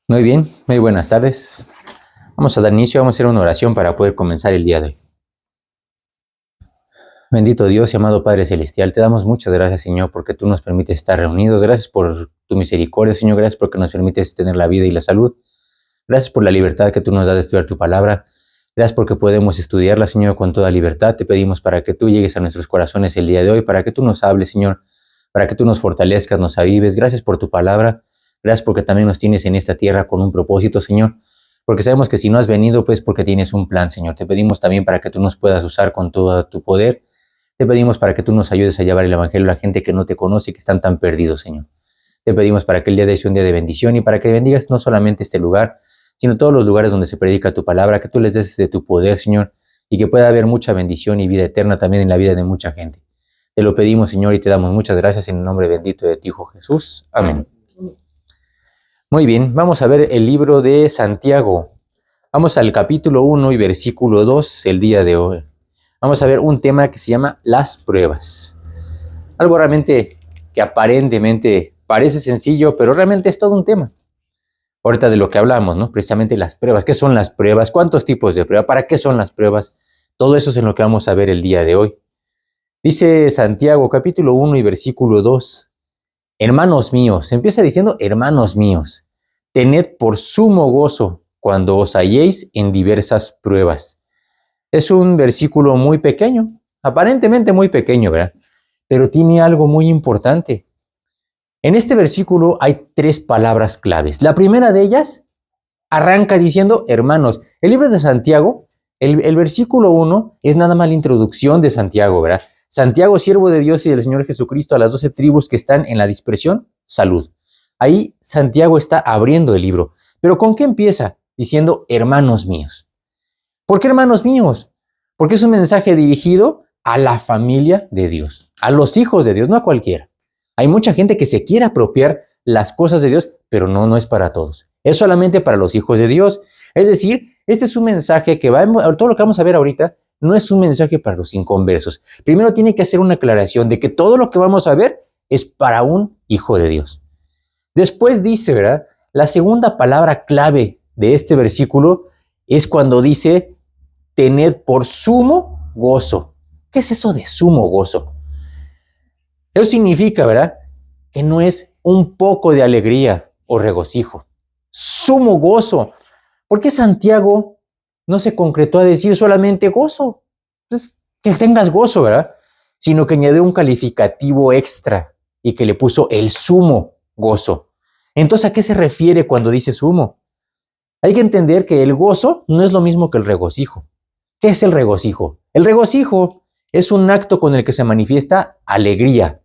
Muy bien, muy buenas tardes. Vamos a dar inicio, vamos a hacer una oración para poder comenzar el día de hoy. Bendito Dios y amado Padre Celestial, te damos muchas gracias, Señor, porque tú nos permites estar reunidos. Gracias por tu misericordia, Señor. Gracias porque nos permites tener la vida y la salud. Gracias por la libertad que tú nos das de estudiar tu palabra. Gracias porque podemos estudiarla, Señor, con toda libertad. Te pedimos para que tú llegues a nuestros corazones el día de hoy, para que tú nos hables, Señor, para que tú nos fortalezcas, nos avives. Gracias por tu palabra. Gracias porque también nos tienes en esta tierra con un propósito, Señor. Porque sabemos que si no has venido, pues porque tienes un plan, Señor. Te pedimos también para que tú nos puedas usar con todo tu poder. Te pedimos para que tú nos ayudes a llevar el evangelio a la gente que no te conoce y que están tan perdidos, Señor. Te pedimos para que el día de hoy sea un día de bendición y para que bendigas no solamente este lugar, sino todos los lugares donde se predica tu palabra, que tú les des de tu poder, Señor, y que pueda haber mucha bendición y vida eterna también en la vida de mucha gente. Te lo pedimos, Señor, y te damos muchas gracias en el nombre bendito de tu Hijo Jesús. Amén. Muy bien, vamos a ver el libro de Santiago. Vamos al capítulo 1 y versículo 2 el día de hoy. Vamos a ver un tema que se llama las pruebas. Algo realmente que aparentemente parece sencillo, pero realmente es todo un tema. Ahorita de lo que hablamos, ¿no? Precisamente las pruebas. ¿Qué son las pruebas? ¿Cuántos tipos de pruebas? ¿Para qué son las pruebas? Todo eso es en lo que vamos a ver el día de hoy. Dice Santiago, capítulo 1 y versículo 2. Hermanos míos, empieza diciendo, hermanos míos, tened por sumo gozo cuando os halléis en diversas pruebas. Es un versículo muy pequeño, aparentemente muy pequeño, ¿verdad? Pero tiene algo muy importante. En este versículo hay 3 palabras claves. La primera de ellas arranca diciendo hermanos. El libro de Santiago, el versículo 1 es nada más la introducción de Santiago, ¿verdad? Santiago, siervo de Dios y del Señor Jesucristo, a las 12 tribus que están en la dispersión, salud. Ahí Santiago está abriendo el libro. ¿Pero con qué empieza? Diciendo hermanos míos. ¿Por qué hermanos míos? Porque es un mensaje dirigido a la familia de Dios, a los hijos de Dios, no a cualquiera. Hay mucha gente que se quiere apropiar las cosas de Dios, pero no es para todos. Es solamente para los hijos de Dios. Es decir, este es un mensaje que todo lo que vamos a ver ahorita no es un mensaje para los inconversos. Primero tiene que hacer una aclaración de que todo lo que vamos a ver es para un hijo de Dios. Después dice, ¿verdad? La segunda palabra clave de este versículo es cuando dice, tened por sumo gozo. ¿Qué es eso de sumo gozo? Eso significa, ¿verdad? Que no es un poco de alegría o regocijo. Sumo gozo. ¿Por qué Santiago no se concretó a decir solamente gozo? Pues, que tengas gozo, ¿verdad? Sino que añadió un calificativo extra y que le puso el sumo gozo. Entonces, ¿a qué se refiere cuando dice sumo? Hay que entender que el gozo no es lo mismo que el regocijo. ¿Qué es el regocijo? El regocijo es un acto con el que se manifiesta alegría.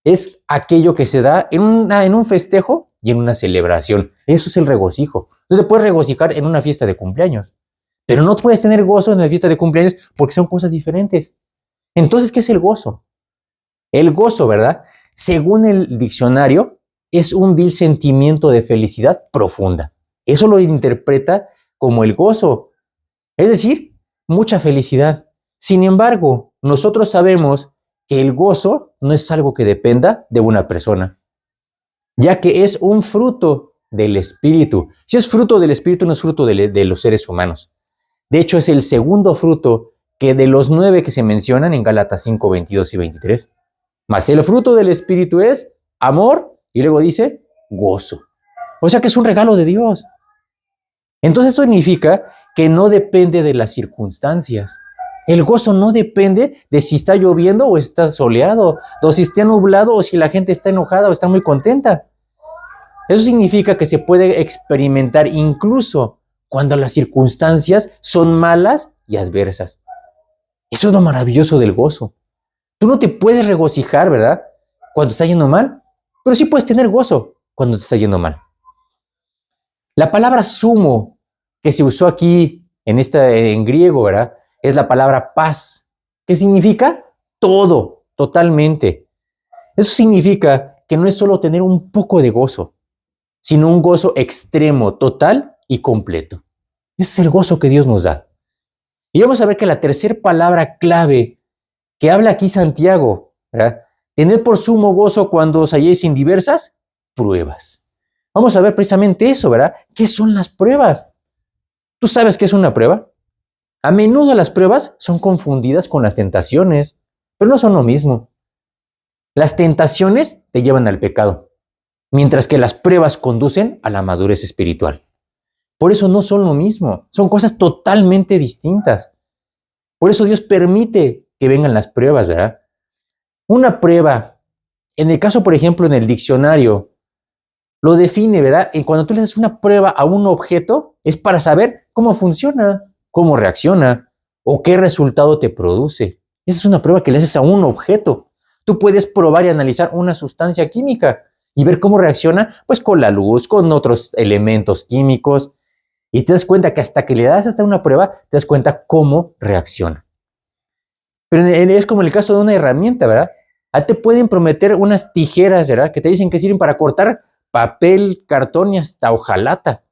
Es aquello que se da en un festejo y en una celebración. Eso es el regocijo. Tú te puedes regocijar en una fiesta de cumpleaños, pero no puedes tener gozo en la fiesta de cumpleaños porque son cosas diferentes. Entonces, ¿qué es el gozo? El gozo, ¿verdad? Según el diccionario, es un vil sentimiento de felicidad profunda. Eso lo interpreta como el gozo. Es decir, mucha felicidad. Sin embargo, nosotros sabemos que el gozo no es algo que dependa de una persona, ya que es un fruto del Espíritu. Si es fruto del Espíritu, no es fruto de los seres humanos. De hecho, es el segundo fruto que de los 9 que se mencionan en Gálatas 5, 22 y 23. Mas el fruto del Espíritu es amor y luego dice gozo. O sea que es un regalo de Dios. Entonces eso significa que no depende de las circunstancias. El gozo no depende de si está lloviendo o está soleado, o si está nublado o si la gente está enojada o está muy contenta. Eso significa que se puede experimentar incluso cuando las circunstancias son malas y adversas. Eso es lo maravilloso del gozo. Tú no te puedes regocijar, ¿verdad? Cuando está yendo mal, pero sí puedes tener gozo cuando te está yendo mal. La palabra sumo que se usó aquí en griego, ¿verdad? Es la palabra paz. ¿Qué significa? Todo, totalmente. Eso significa que no es solo tener un poco de gozo, sino un gozo extremo, total y completo. Ese es el gozo que Dios nos da. Y vamos a ver que la tercera palabra clave que habla aquí Santiago, ¿verdad? Tened por sumo gozo cuando os halléis en diversas pruebas. vamos a ver precisamente eso, ¿verdad? ¿Qué son las pruebas? ¿Tú sabes qué es una prueba? A menudo las pruebas son confundidas con las tentaciones, pero no son lo mismo. Las tentaciones te llevan al pecado, mientras que las pruebas conducen a la madurez espiritual. Por eso no son lo mismo, son cosas totalmente distintas. Por eso Dios permite que vengan las pruebas, ¿verdad? Una prueba, en el caso, por ejemplo, en el diccionario, lo define, ¿verdad? Y cuando tú le haces una prueba a un objeto, es para saber cómo funciona, cómo reacciona o qué resultado te produce. Esa es una prueba que le haces a un objeto. Tú puedes probar y analizar una sustancia química y ver cómo reacciona, pues con la luz, con otros elementos químicos. Y te das cuenta que hasta que le das hasta una prueba, te das cuenta cómo reacciona. Pero es como el caso de una herramienta, ¿verdad? Te pueden prometer unas tijeras, ¿verdad? Que te dicen que sirven para cortar papel, cartón y hasta hojalata.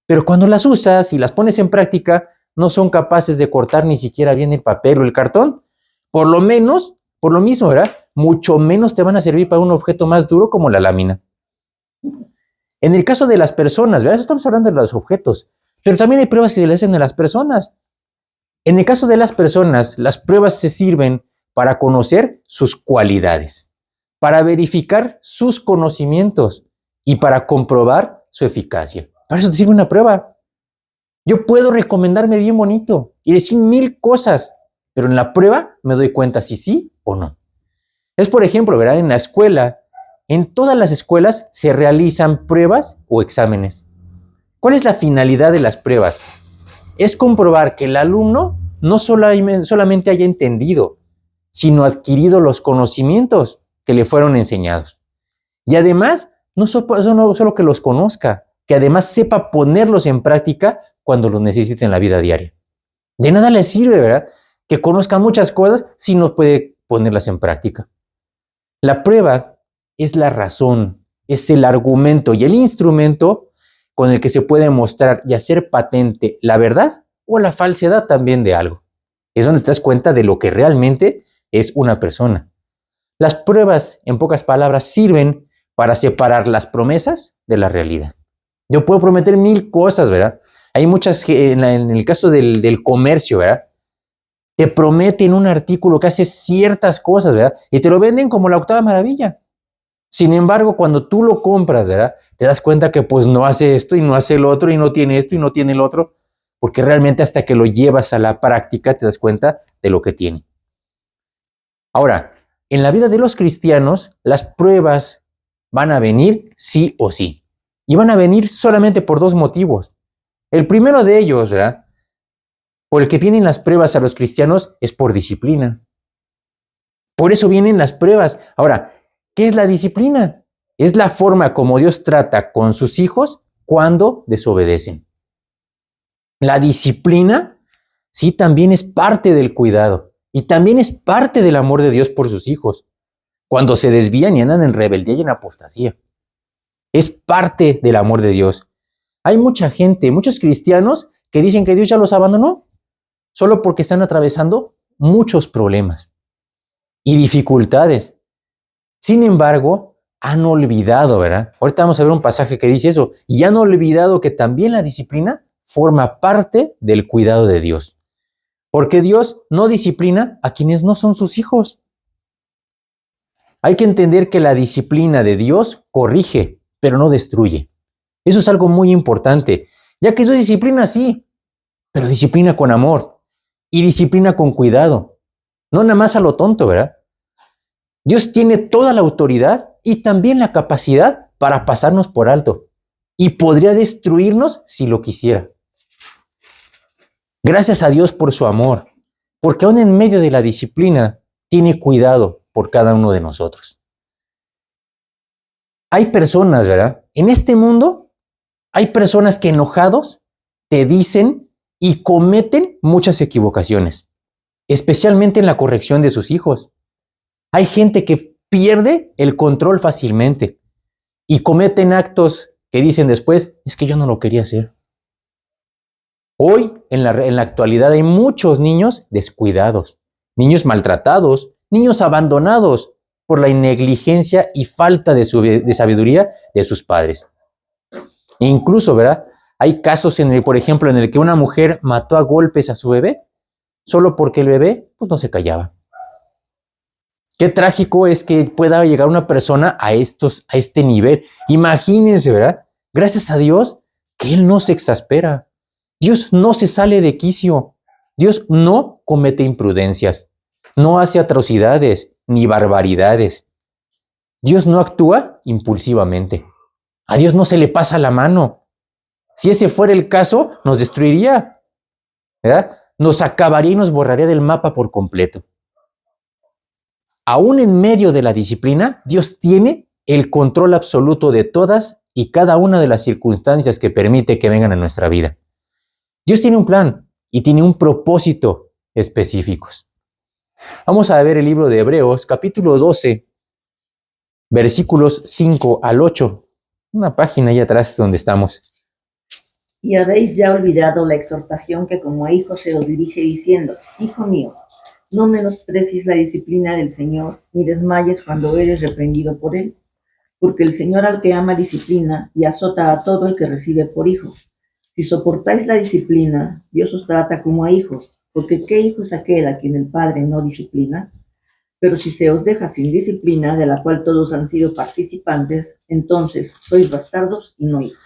Pero cuando las usas y las pones en práctica, no son capaces de cortar ni siquiera bien el papel o el cartón. Por lo menos, por lo mismo, ¿verdad? Mucho menos te van a servir para un objeto más duro como la lámina. En el caso de las personas, ¿verdad? Eso estamos hablando de los objetos, pero también hay pruebas que se le hacen a las personas. En el caso de las personas, las pruebas se sirven para conocer sus cualidades, para verificar sus conocimientos y para comprobar su eficacia. Para eso te sirve una prueba. Yo puedo recomendarme bien bonito y decir 1000 cosas, pero en la prueba me doy cuenta si sí o no. Es, por ejemplo, ¿verdad? En la escuela, en todas las escuelas se realizan pruebas o exámenes. ¿Cuál es la finalidad de las pruebas? Es comprobar que el alumno no solamente haya entendido, sino adquirido los conocimientos que le fueron enseñados. Y además, no solo que los conozca, que además sepa ponerlos en práctica cuando los necesite en la vida diaria. De nada le sirve, ¿verdad? Que conozca muchas cosas si no puede ponerlas en práctica. La prueba es la razón, es el argumento y el instrumento con el que se puede mostrar y hacer patente la verdad o la falsedad también de algo. Es donde te das cuenta de lo que realmente es una persona. Las pruebas, en pocas palabras, sirven para separar las promesas de la realidad. Yo puedo prometer 1000 cosas, ¿verdad? Hay muchas, en el caso del comercio, ¿verdad? Te prometen un artículo que hace ciertas cosas, ¿verdad? Y te lo venden como la octava maravilla. Sin embargo, cuando tú lo compras, ¿verdad? Te das cuenta que pues no hace esto y no hace el otro y no tiene esto y no tiene el otro, porque realmente hasta que lo llevas a la práctica te das cuenta de lo que tiene. Ahora, en la vida de los cristianos, las pruebas van a venir sí o sí. Y van a venir solamente por 2 motivos. El primero de ellos, ¿verdad? Por el que vienen las pruebas a los cristianos es por disciplina. Por eso vienen las pruebas. Ahora, ¿qué es la disciplina? Es la forma como Dios trata con sus hijos cuando desobedecen. La disciplina, sí, también es parte del cuidado y también es parte del amor de Dios por sus hijos. Cuando se desvían y andan en rebeldía y en apostasía. Es parte del amor de Dios. Hay mucha gente, muchos cristianos que dicen que Dios ya los abandonó solo porque están atravesando muchos problemas y dificultades. Sin embargo, han olvidado, ¿verdad? Ahorita vamos a ver un pasaje que dice eso. Y han olvidado que también la disciplina forma parte del cuidado de Dios. Porque Dios no disciplina a quienes no son sus hijos. Hay que entender que la disciplina de Dios corrige, pero no destruye. Eso es algo muy importante, ya que Dios disciplina sí, pero disciplina con amor y disciplina con cuidado. No nada más a lo tonto, ¿verdad? Dios tiene toda la autoridad y también la capacidad para pasarnos por alto y podría destruirnos si lo quisiera. Gracias a Dios por su amor, porque aún en medio de la disciplina tiene cuidado por cada uno de nosotros. Hay personas, ¿verdad? En este mundo hay personas que enojados te dicen y cometen muchas equivocaciones, especialmente en la corrección de sus hijos. Hay gente que pierde el control fácilmente y cometen actos que dicen después, es que yo no lo quería hacer. Hoy, en la actualidad, hay muchos niños descuidados, niños maltratados, niños abandonados por la negligencia y falta de sabiduría de sus padres. Incluso, ¿verdad? Hay casos por ejemplo, en el que una mujer mató a golpes a su bebé solo porque el bebé, pues, no se callaba. Qué trágico es que pueda llegar una persona a este nivel. Imagínense, ¿verdad? Gracias a Dios que Él no se exaspera. Dios no se sale de quicio. Dios no comete imprudencias. No hace atrocidades ni barbaridades. Dios no actúa impulsivamente. A Dios no se le pasa la mano. Si ese fuera el caso, nos destruiría, ¿verdad? Nos acabaría y nos borraría del mapa por completo. Aún en medio de la disciplina, Dios tiene el control absoluto de todas y cada una de las circunstancias que permite que vengan a nuestra vida. Dios tiene un plan y tiene un propósito específicos. Vamos a ver el libro de Hebreos, capítulo 12, versículos 5 al 8. Una página ahí atrás donde estamos. Y habéis ya olvidado la exhortación que como a hijos se os dirige diciendo: Hijo mío, no menosprecies la disciplina del Señor, ni desmayes cuando eres reprendido por Él, porque el Señor al que ama disciplina y azota a todo el que recibe por hijo. Si soportáis la disciplina, Dios os trata como a hijos, porque ¿qué hijo es aquel a quien el Padre no disciplina? Pero si se os deja sin disciplina, de la cual todos han sido participantes, entonces sois bastardos y no hijos.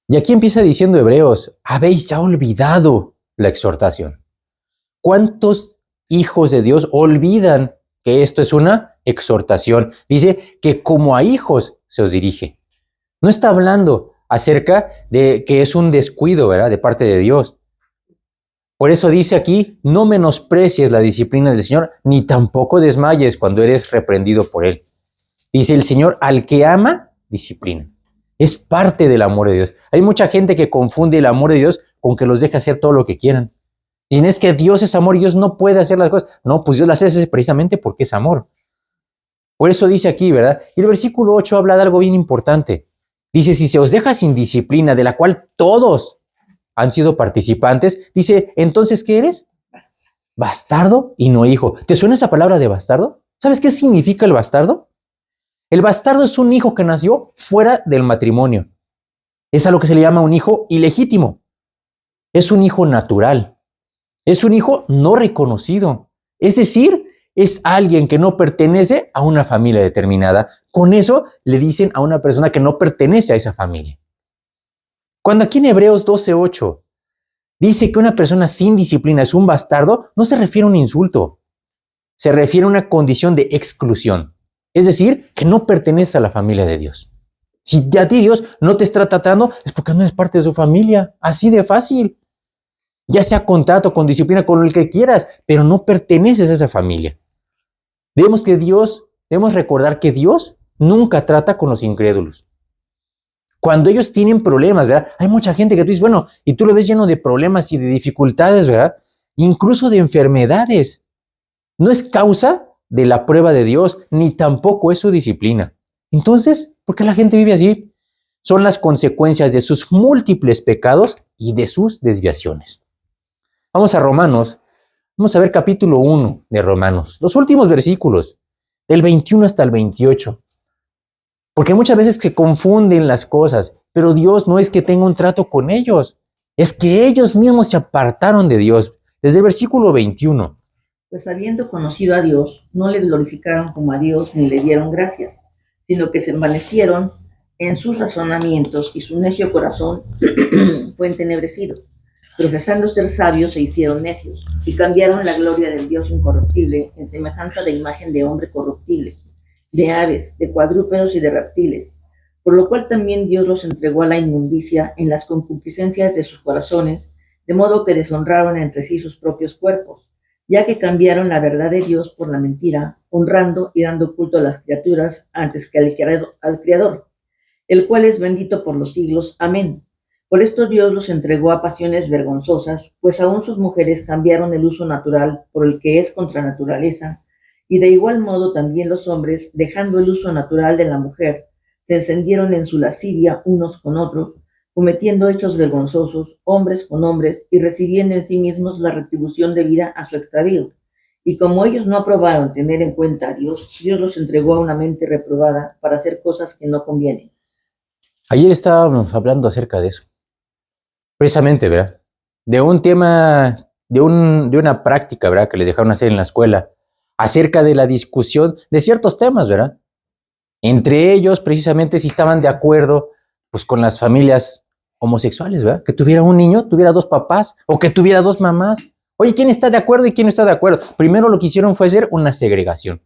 Y aquí empieza diciendo Hebreos, habéis ya olvidado la exhortación. ¿Cuántos hijos de Dios olvidan que esto es una exhortación? Dice que como a hijos se os dirige. No está hablando acerca de que es un descuido, ¿verdad?, de parte de Dios. Por eso dice aquí, no menosprecies la disciplina del Señor, ni tampoco desmayes cuando eres reprendido por Él. Dice el Señor, al que ama, disciplina. Es parte del amor de Dios. Hay mucha gente que confunde el amor de Dios con que los deja hacer todo lo que quieran. Y es que Dios es amor y Dios no puede hacer las cosas. No, pues Dios las hace precisamente porque es amor. Por eso dice aquí, ¿verdad? Y el versículo 8 habla de algo bien importante. Dice, si se os deja sin disciplina, de la cual todos han sido participantes, dice, entonces, ¿qué eres? Bastardo y no hijo. ¿Te suena esa palabra de bastardo? ¿Sabes qué significa el bastardo? El bastardo es un hijo que nació fuera del matrimonio. Es a lo que se le llama un hijo ilegítimo. Es un hijo natural. Es un hijo no reconocido. Es decir, es alguien que no pertenece a una familia determinada. Con eso le dicen a una persona que no pertenece a esa familia. Cuando aquí en Hebreos 12:8 dice que una persona sin disciplina es un bastardo, no se refiere a un insulto. Se refiere a una condición de exclusión. Es decir, que no pertenece a la familia de Dios. Si a ti Dios no te está tratando, es porque no eres parte de su familia. Así de fácil. Ya sea con trato, con disciplina, con el que quieras, pero no perteneces a esa familia. Debemos recordar que Dios nunca trata con los incrédulos. Cuando ellos tienen problemas, ¿verdad? Hay mucha gente que tú dices, bueno, y tú lo ves lleno de problemas y de dificultades, ¿verdad? Incluso de enfermedades. No es causa de la prueba de Dios, ni tampoco es su disciplina. Entonces, ¿por qué la gente vive así? Son las consecuencias de sus múltiples pecados y de sus desviaciones. Vamos a Romanos, vamos a ver capítulo 1 de Romanos, los últimos versículos, del 21 hasta el 28. Porque muchas veces se confunden las cosas, pero Dios no es que tenga un trato con ellos, es que ellos mismos se apartaron de Dios. Desde el versículo 21. Pues habiendo conocido a Dios, no le glorificaron como a Dios ni le dieron gracias, sino que se envanecieron en sus razonamientos y su necio corazón fue entenebrecido. Profesando ser sabios, se hicieron necios y cambiaron la gloria del Dios incorruptible en semejanza de imagen de hombre corruptible, de aves, de cuadrúpedos y de reptiles, por lo cual también Dios los entregó a la inmundicia en las concupiscencias de sus corazones, de modo que deshonraron entre sí sus propios cuerpos, ya que cambiaron la verdad de Dios por la mentira, honrando y dando culto a las criaturas antes que al Creador, el cual es bendito por los siglos. Amén. Por esto Dios los entregó a pasiones vergonzosas, pues aún sus mujeres cambiaron el uso natural por el que es contra naturaleza, y de igual modo también los hombres, dejando el uso natural de la mujer, se encendieron en su lascivia unos con otros, cometiendo hechos vergonzosos, hombres con hombres, y recibiendo en sí mismos la retribución debida a su extravío. Y como ellos no aprobaron tener en cuenta a Dios, Dios los entregó a una mente reprobada para hacer cosas que no convienen. Ayer estábamos hablando acerca de eso. Precisamente, ¿verdad? De un tema, de una práctica, ¿verdad? Que les dejaron hacer en la escuela, acerca de la discusión de ciertos temas, ¿verdad? Entre ellos, precisamente, si estaban de acuerdo, pues, con las familias homosexuales, ¿verdad? Que tuviera un niño, tuviera dos papás, o que tuviera dos mamás. Oye, ¿quién está de acuerdo y quién no está de acuerdo? Primero lo que hicieron fue hacer una segregación.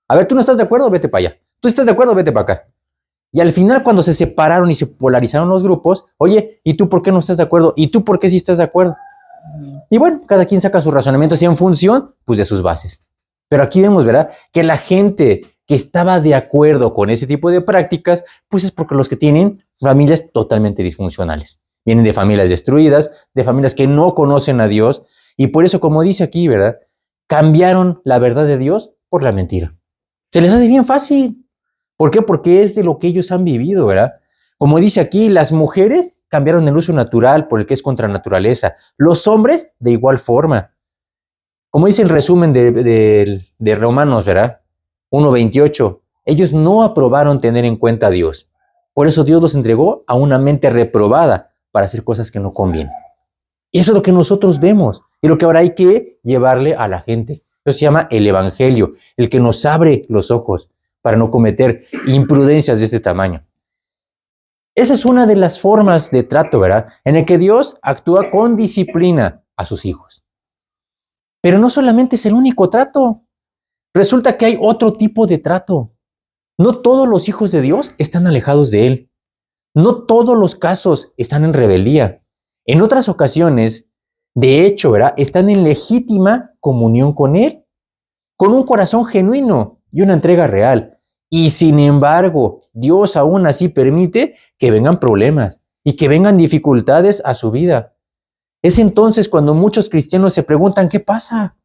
A ver, ¿tú no estás de acuerdo? Vete para allá. ¿Tú estás de acuerdo? Vete para acá. Y al final, cuando se separaron y se polarizaron los grupos, oye, ¿y tú por qué no estás de acuerdo? ¿Y tú por qué sí estás de acuerdo? Y bueno, cada quien saca sus razonamientos y en función, pues, de sus bases. Pero aquí vemos, ¿verdad? Que la gente que estaba de acuerdo con ese tipo de prácticas, pues es porque los que tienen familias totalmente disfuncionales. Vienen de familias destruidas, de familias que no conocen a Dios, y por eso, como dice aquí, ¿verdad? Cambiaron la verdad de Dios por la mentira. Se les hace bien fácil. ¿Por qué? Porque es de lo que ellos han vivido, ¿verdad? Como dice aquí, las mujeres cambiaron el uso natural por el que es contra naturaleza. Los hombres, de igual forma. Como dice el resumen de Romanos, ¿verdad? 1:28. Ellos no aprobaron tener en cuenta a Dios. Por eso Dios los entregó a una mente reprobada para hacer cosas que no convienen. Y eso es lo que nosotros vemos y lo que ahora hay que llevarle a la gente. Eso se llama el Evangelio, el que nos abre los ojos para no cometer imprudencias de este tamaño. Esa es una de las formas de trato, ¿verdad? En el que Dios actúa con disciplina a sus hijos. Pero no solamente es el único trato. Resulta que hay otro tipo de trato. No todos los hijos de Dios están alejados de Él. No todos los casos están en rebeldía. En otras ocasiones, de hecho, ¿verdad? Están en legítima comunión con Él, con un corazón genuino y una entrega real. Y sin embargo, Dios aún así permite que vengan problemas y que vengan dificultades a su vida. Es entonces cuando muchos cristianos se preguntan, ¿qué pasa?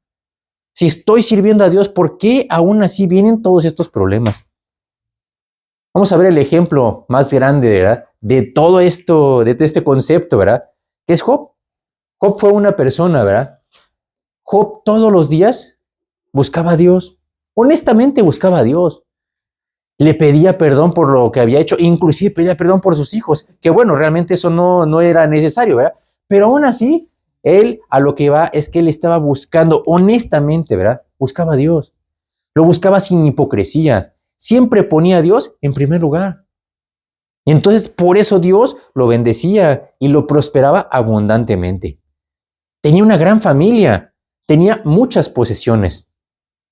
Si estoy sirviendo a Dios, ¿por qué aún así vienen todos estos problemas? Vamos a ver el ejemplo más grande, ¿verdad? De todo esto, de este concepto, ¿verdad? Que es Job. Job fue una persona, ¿verdad? Job todos los días buscaba a Dios. Honestamente buscaba a Dios. Le pedía perdón por lo que había hecho, inclusive pedía perdón por sus hijos, que bueno, realmente eso no era necesario, ¿verdad? Pero aún así, él a lo que va es que él estaba buscando honestamente, ¿verdad? Buscaba a Dios. Lo buscaba sin hipocresías. Siempre ponía a Dios en primer lugar. Y entonces por eso Dios lo bendecía y lo prosperaba abundantemente. Tenía una gran familia, tenía muchas posesiones,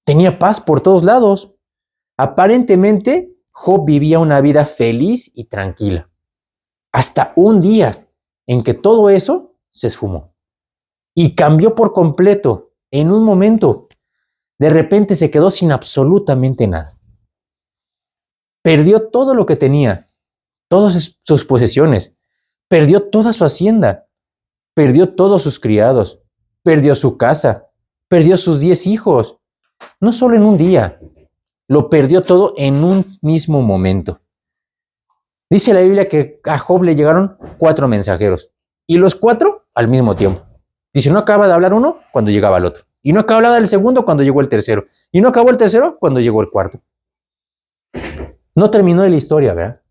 tenía paz por todos lados. Aparentemente, Job vivía una vida feliz y tranquila. Hasta un día en que todo eso se esfumó y cambió por completo en un momento. De repente se quedó sin absolutamente nada. Perdió todo lo que tenía, todas sus posesiones, perdió toda su hacienda, perdió todos sus criados, perdió su casa, perdió sus 10 hijos, no solo en un día, lo perdió todo en un mismo momento. Dice la Biblia que a Job le llegaron 4 mensajeros y los 4 al mismo tiempo. Dice, no acaba de hablar uno cuando llegaba el otro. Y no acababa del segundo cuando llegó el tercero. Y no acabó el tercero cuando llegó el cuarto. No terminó de la historia, ¿verdad?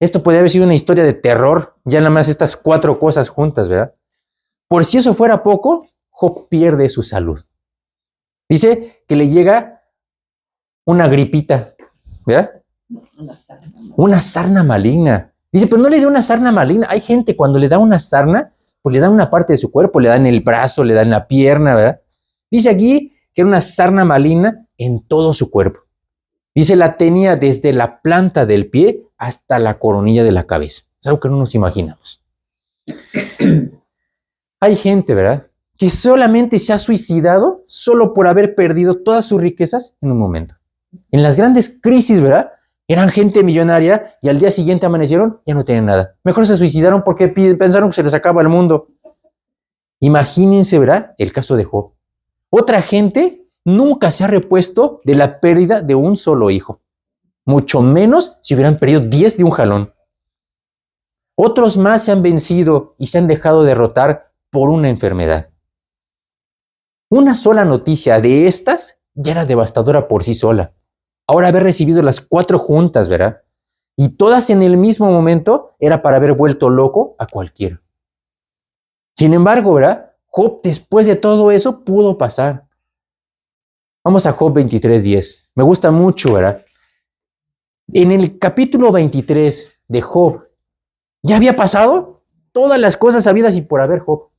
Esto podría haber sido una historia de terror, ya nada más estas 4 cosas juntas, ¿verdad? Por si eso fuera poco, Job pierde su salud. Dice que le llega una gripita, ¿verdad? Una sarna maligna. Dice, pero no le dio una sarna maligna. Hay gente cuando le da una sarna, pues le dan una parte de su cuerpo, le dan el brazo, le dan la pierna, ¿verdad? Dice aquí que era una sarna maligna en todo su cuerpo. Dice, la tenía desde la planta del pie hasta la coronilla de la cabeza. Es algo que no nos imaginamos. Hay gente, ¿verdad?, que solamente se ha suicidado solo por haber perdido todas sus riquezas en un momento. En las grandes crisis, ¿verdad?, eran gente millonaria y al día siguiente amanecieron, ya no tienen nada. Mejor se suicidaron porque pensaron que se les acaba el mundo. Imagínense, ¿verdad?, el caso de Job. Otra gente nunca se ha repuesto de la pérdida de un solo hijo. Mucho menos si hubieran perdido 10 de un jalón. Otros más se han vencido y se han dejado derrotar por una enfermedad. Una sola noticia de estas ya era devastadora por sí sola. Ahora haber recibido las 4 juntas, ¿verdad?, Y todas en el mismo momento era para haber vuelto loco a cualquiera. Sin embargo, ¿verdad? Job, después de todo eso, pudo pasar. Vamos a Job 23:10. Me gusta mucho, ¿verdad? En el capítulo 23 de Job, ya había pasado todas las cosas habidas y por haber, Job.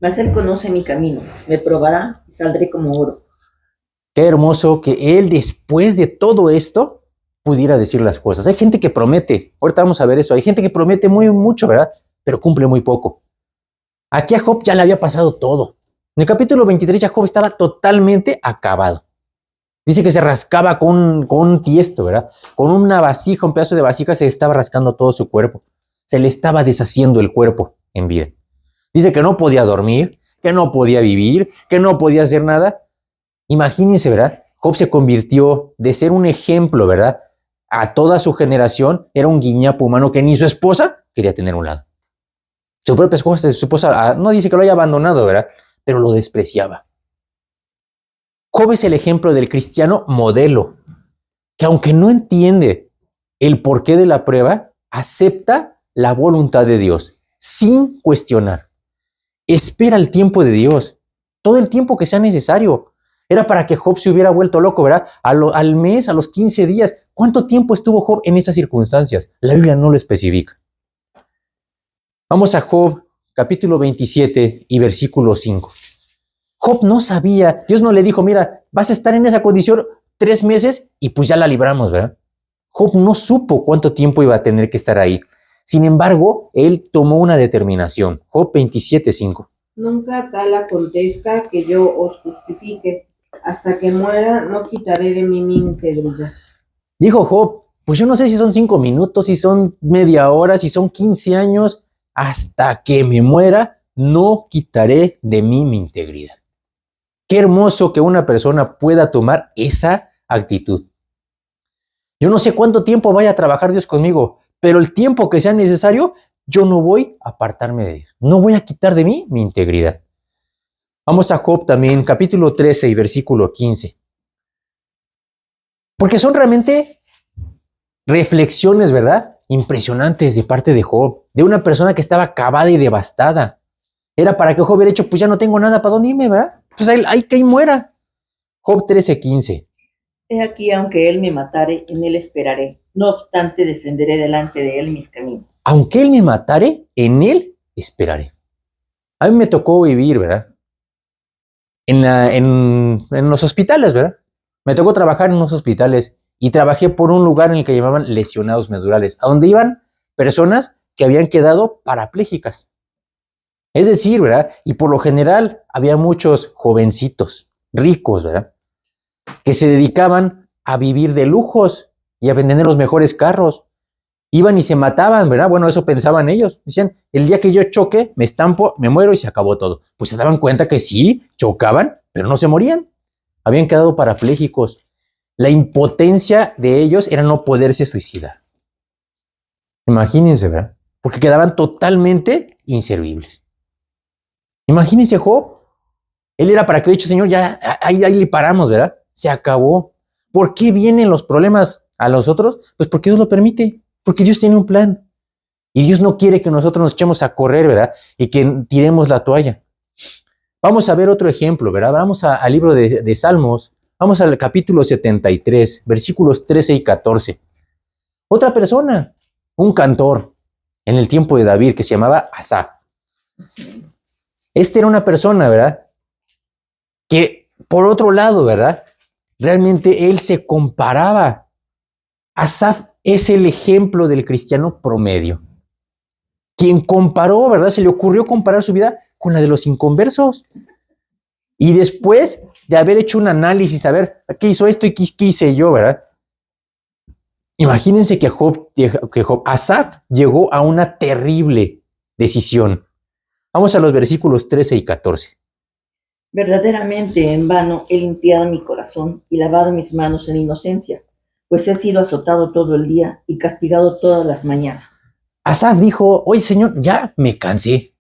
Mas él conoce mi camino, me probará y saldré como oro. Qué hermoso que él, después de todo esto, pudiera decir las cosas. Hay gente que promete, ahorita vamos a ver eso, hay gente que promete mucho, ¿verdad? Pero cumple muy poco. Aquí a Job ya le había pasado todo. En el capítulo 23 ya Job estaba totalmente acabado. Dice que se rascaba con un tiesto, ¿verdad? Con una vasija, un pedazo de vasija, se estaba rascando todo su cuerpo. Se le estaba deshaciendo el cuerpo en vida. Dice que no podía dormir, que no podía vivir, que no podía hacer nada. Imagínense, ¿verdad? Job se convirtió de ser un ejemplo, ¿verdad? A toda su generación, era un guiñapo humano que ni su esposa quería tener a un lado. Su propia esposa no dice que lo haya abandonado, ¿verdad? Pero lo despreciaba. Job es el ejemplo del cristiano modelo, que aunque no entiende el porqué de la prueba, acepta la voluntad de Dios sin cuestionar. Espera el tiempo de Dios, todo el tiempo que sea necesario. Era para que Job se hubiera vuelto loco, ¿verdad? Al mes, a los 15 días. ¿Cuánto tiempo estuvo Job en esas circunstancias? La Biblia no lo especifica. Vamos a Job, capítulo 27 y versículo 5. Job no sabía, Dios no le dijo, mira, vas a estar en esa condición 3 meses y pues ya la libramos, ¿verdad? Job no supo cuánto tiempo iba a tener que estar ahí. Sin embargo, él tomó una determinación. Job 27:5. Nunca tal acontezca que yo os justifique. Hasta que muera, no quitaré de mí mi integridad. Dijo Job, pues yo no sé si son 5 minutos, si son media hora, si son 15 años. Hasta que me muera, no quitaré de mí mi integridad. Qué hermoso que una persona pueda tomar esa actitud. Yo no sé cuánto tiempo vaya a trabajar Dios conmigo, pero el tiempo que sea necesario, yo no voy a apartarme de Dios. No voy a quitar de mí mi integridad. Vamos a Job también, capítulo 13 y versículo 15. Porque son realmente reflexiones, ¿verdad? Impresionantes de parte de Job, de una persona que estaba acabada y devastada. Era para que Job hubiera dicho, pues ya no tengo nada para dónde irme, ¿verdad? Pues ahí que ahí muera. Job 13:15. He aquí, aunque él me matare, en él esperaré. No obstante, defenderé delante de él mis caminos. Aunque él me matare, en él esperaré. A mí me tocó vivir, ¿verdad? En los hospitales, ¿verdad? Me tocó trabajar en unos hospitales y trabajé por un lugar en el que llamaban lesionados medulares, a donde iban personas que habían quedado parapléjicas. Es decir, ¿verdad? Y por lo general había muchos jovencitos, ricos, ¿verdad? Que se dedicaban a vivir de lujos y a vender los mejores carros. Iban y se mataban, ¿verdad? Bueno, eso pensaban ellos. Decían, el día que yo choque, me estampo, me muero y se acabó todo. Pues se daban cuenta que sí, chocaban, pero no se morían. Habían quedado parapléjicos. La impotencia de ellos era no poderse suicidar. Imagínense, ¿verdad? Porque quedaban totalmente inservibles. Imagínense Job. Él era para que, dicho, Señor, ya ahí le paramos, ¿verdad? Se acabó. ¿Por qué vienen los problemas a los otros? Pues porque Dios lo permite. Porque Dios tiene un plan. Y Dios no quiere que nosotros nos echemos a correr, ¿verdad? Y que tiremos la toalla. Vamos a ver otro ejemplo, ¿verdad? Vamos al libro de Salmos. Vamos al capítulo 73, versículos 13 y 14. Otra persona, un cantor en el tiempo de David que se llamaba Asaf. Este era una persona, ¿verdad? Que por otro lado, ¿verdad? Realmente él se comparaba. Asaf es el ejemplo del cristiano promedio. Quien comparó, ¿verdad? Se le ocurrió comparar su vida con la de los inconversos. Y después de haber hecho un análisis, a ver, ¿qué hizo esto y qué hice yo, verdad? Imagínense que Asaf llegó a una terrible decisión. Vamos a los versículos 13 y 14. Verdaderamente en vano he limpiado mi corazón y lavado mis manos en inocencia, pues he sido azotado todo el día y castigado todas las mañanas. Asaf dijo, oye Señor, ya me cansé.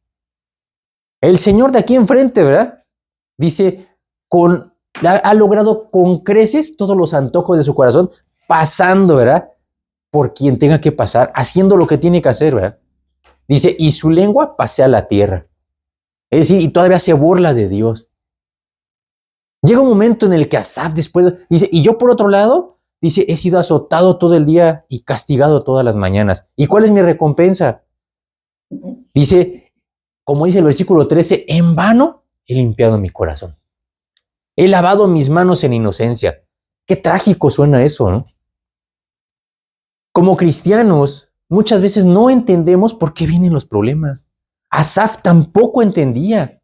El Señor de aquí enfrente, ¿verdad? Dice, ha logrado con creces todos los antojos de su corazón, pasando, ¿verdad? por quien tenga que pasar, haciendo lo que tiene que hacer, ¿verdad? Dice, y su lengua pasea la tierra. Es decir, y todavía se burla de Dios. Llega un momento en el que Asaf después dice, y yo por otro lado, dice, he sido azotado todo el día y castigado todas las mañanas. ¿Y cuál es mi recompensa? Dice, como dice el versículo 13, en vano he limpiado mi corazón. He lavado mis manos en inocencia. Qué trágico suena eso, ¿no? Como cristianos, muchas veces no entendemos por qué vienen los problemas. Asaf tampoco entendía.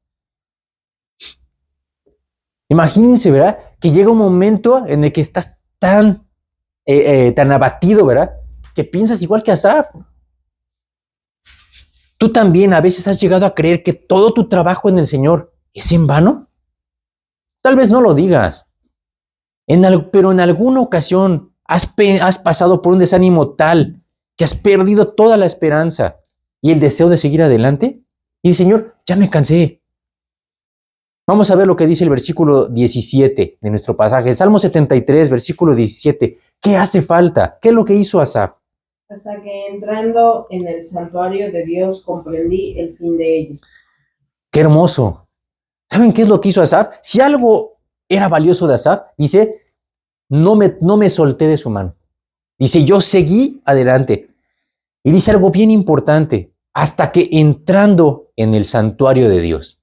Imagínense, ¿verdad? Que llega un momento en el que estás tan abatido, ¿verdad? Que piensas igual que Asaf. Tú también a veces has llegado a creer que todo tu trabajo en el Señor es en vano. Tal vez no lo digas, pero en alguna ocasión has pasado por un desánimo tal que has perdido toda la esperanza y el deseo de seguir adelante. Y Señor, ya me cansé. Vamos a ver lo que dice el versículo 17 de nuestro pasaje. Salmo 73, versículo 17. ¿Qué hace falta? ¿Qué es lo que hizo Asaf? Hasta que entrando en el santuario de Dios comprendí el fin de ellos. Qué hermoso. ¿Saben qué es lo que hizo Asaf? Si algo era valioso de Asaf, dice, no me solté de su mano. Dice, yo seguí adelante. Y dice algo bien importante, hasta que entrando en el santuario de Dios.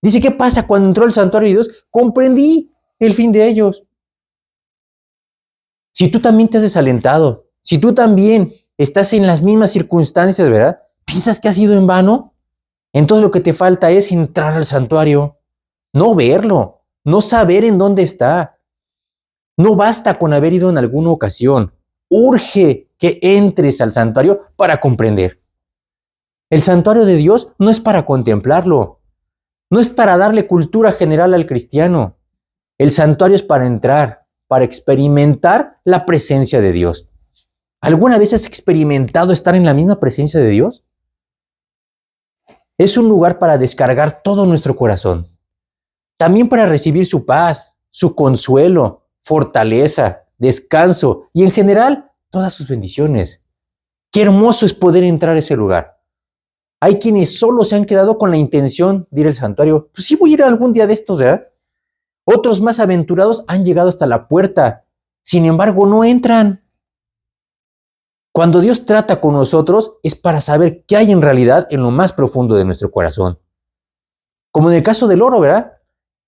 Dice, ¿qué pasa cuando entró al santuario de Dios? Comprendí el fin de ellos. Si tú también te has desalentado, si tú también estás en las mismas circunstancias, ¿verdad? ¿Piensas que ha sido en vano? Entonces lo que te falta es entrar al santuario, no verlo, no saber en dónde está. No basta con haber ido en alguna ocasión. Urge que entres al santuario para comprender. El santuario de Dios no es para contemplarlo, no es para darle cultura general al cristiano. El santuario es para entrar, para experimentar la presencia de Dios. ¿Alguna vez has experimentado estar en la misma presencia de Dios? Es un lugar para descargar todo nuestro corazón. También para recibir su paz, su consuelo, fortaleza, descanso y en general todas sus bendiciones. Qué hermoso es poder entrar a ese lugar. Hay quienes solo se han quedado con la intención de ir al santuario. Pues sí voy a ir algún día de estos, ¿verdad? Otros más aventurados han llegado hasta la puerta. Sin embargo, no entran. Cuando Dios trata con nosotros es para saber qué hay en realidad en lo más profundo de nuestro corazón. Como en el caso del oro, ¿verdad?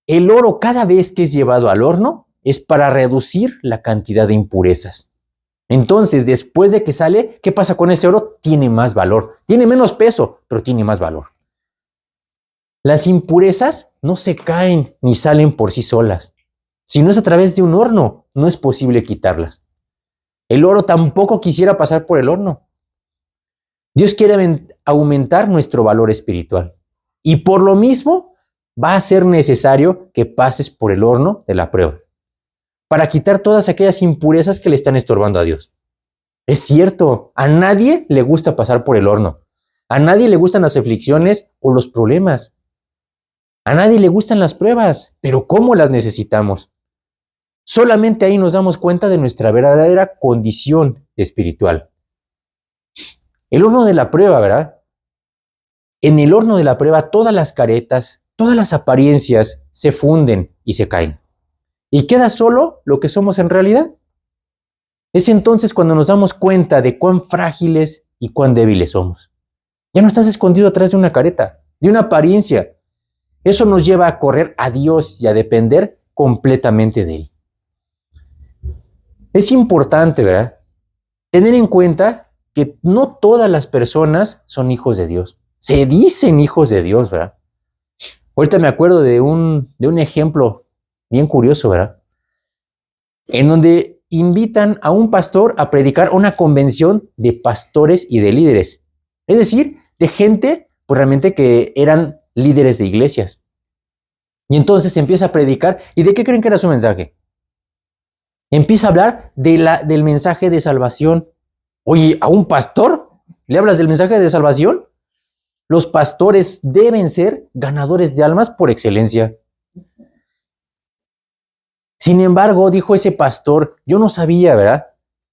El oro cada vez que es llevado al horno es para reducir la cantidad de impurezas. Entonces, después de que sale, ¿qué pasa con ese oro? Tiene más valor. Tiene menos peso, pero tiene más valor. Las impurezas no se caen ni salen por sí solas. Si no es a través de un horno, no es posible quitarlas. El oro tampoco quisiera pasar por el horno. Dios quiere aumentar nuestro valor espiritual. Y por lo mismo, va a ser necesario que pases por el horno de la prueba para quitar todas aquellas impurezas que le están estorbando a Dios. Es cierto, a nadie le gusta pasar por el horno. A nadie le gustan las aflicciones o los problemas. A nadie le gustan las pruebas, pero ¿cómo las necesitamos? Solamente ahí nos damos cuenta de nuestra verdadera condición espiritual. El horno de la prueba, ¿verdad? En el horno de la prueba todas las caretas, todas las apariencias se funden y se caen. Y queda solo lo que somos en realidad. Es entonces cuando nos damos cuenta de cuán frágiles y cuán débiles somos. Ya no estás escondido atrás de una careta, de una apariencia. Eso nos lleva a correr a Dios y a depender completamente de Él. Es importante, ¿verdad? Tener en cuenta que no todas las personas son hijos de Dios. Se dicen hijos de Dios, ¿verdad? Ahorita me acuerdo de un ejemplo bien curioso, ¿verdad? En donde invitan a un pastor a predicar una convención de pastores y de líderes. Es decir, de gente, pues realmente que eran líderes de iglesias. Y entonces empieza a predicar. ¿Y de qué creen que era su mensaje? Empieza a hablar del mensaje de salvación. Oye, ¿a un pastor le hablas del mensaje de salvación? Los pastores deben ser ganadores de almas por excelencia. Sin embargo, dijo ese pastor, yo no sabía, ¿verdad?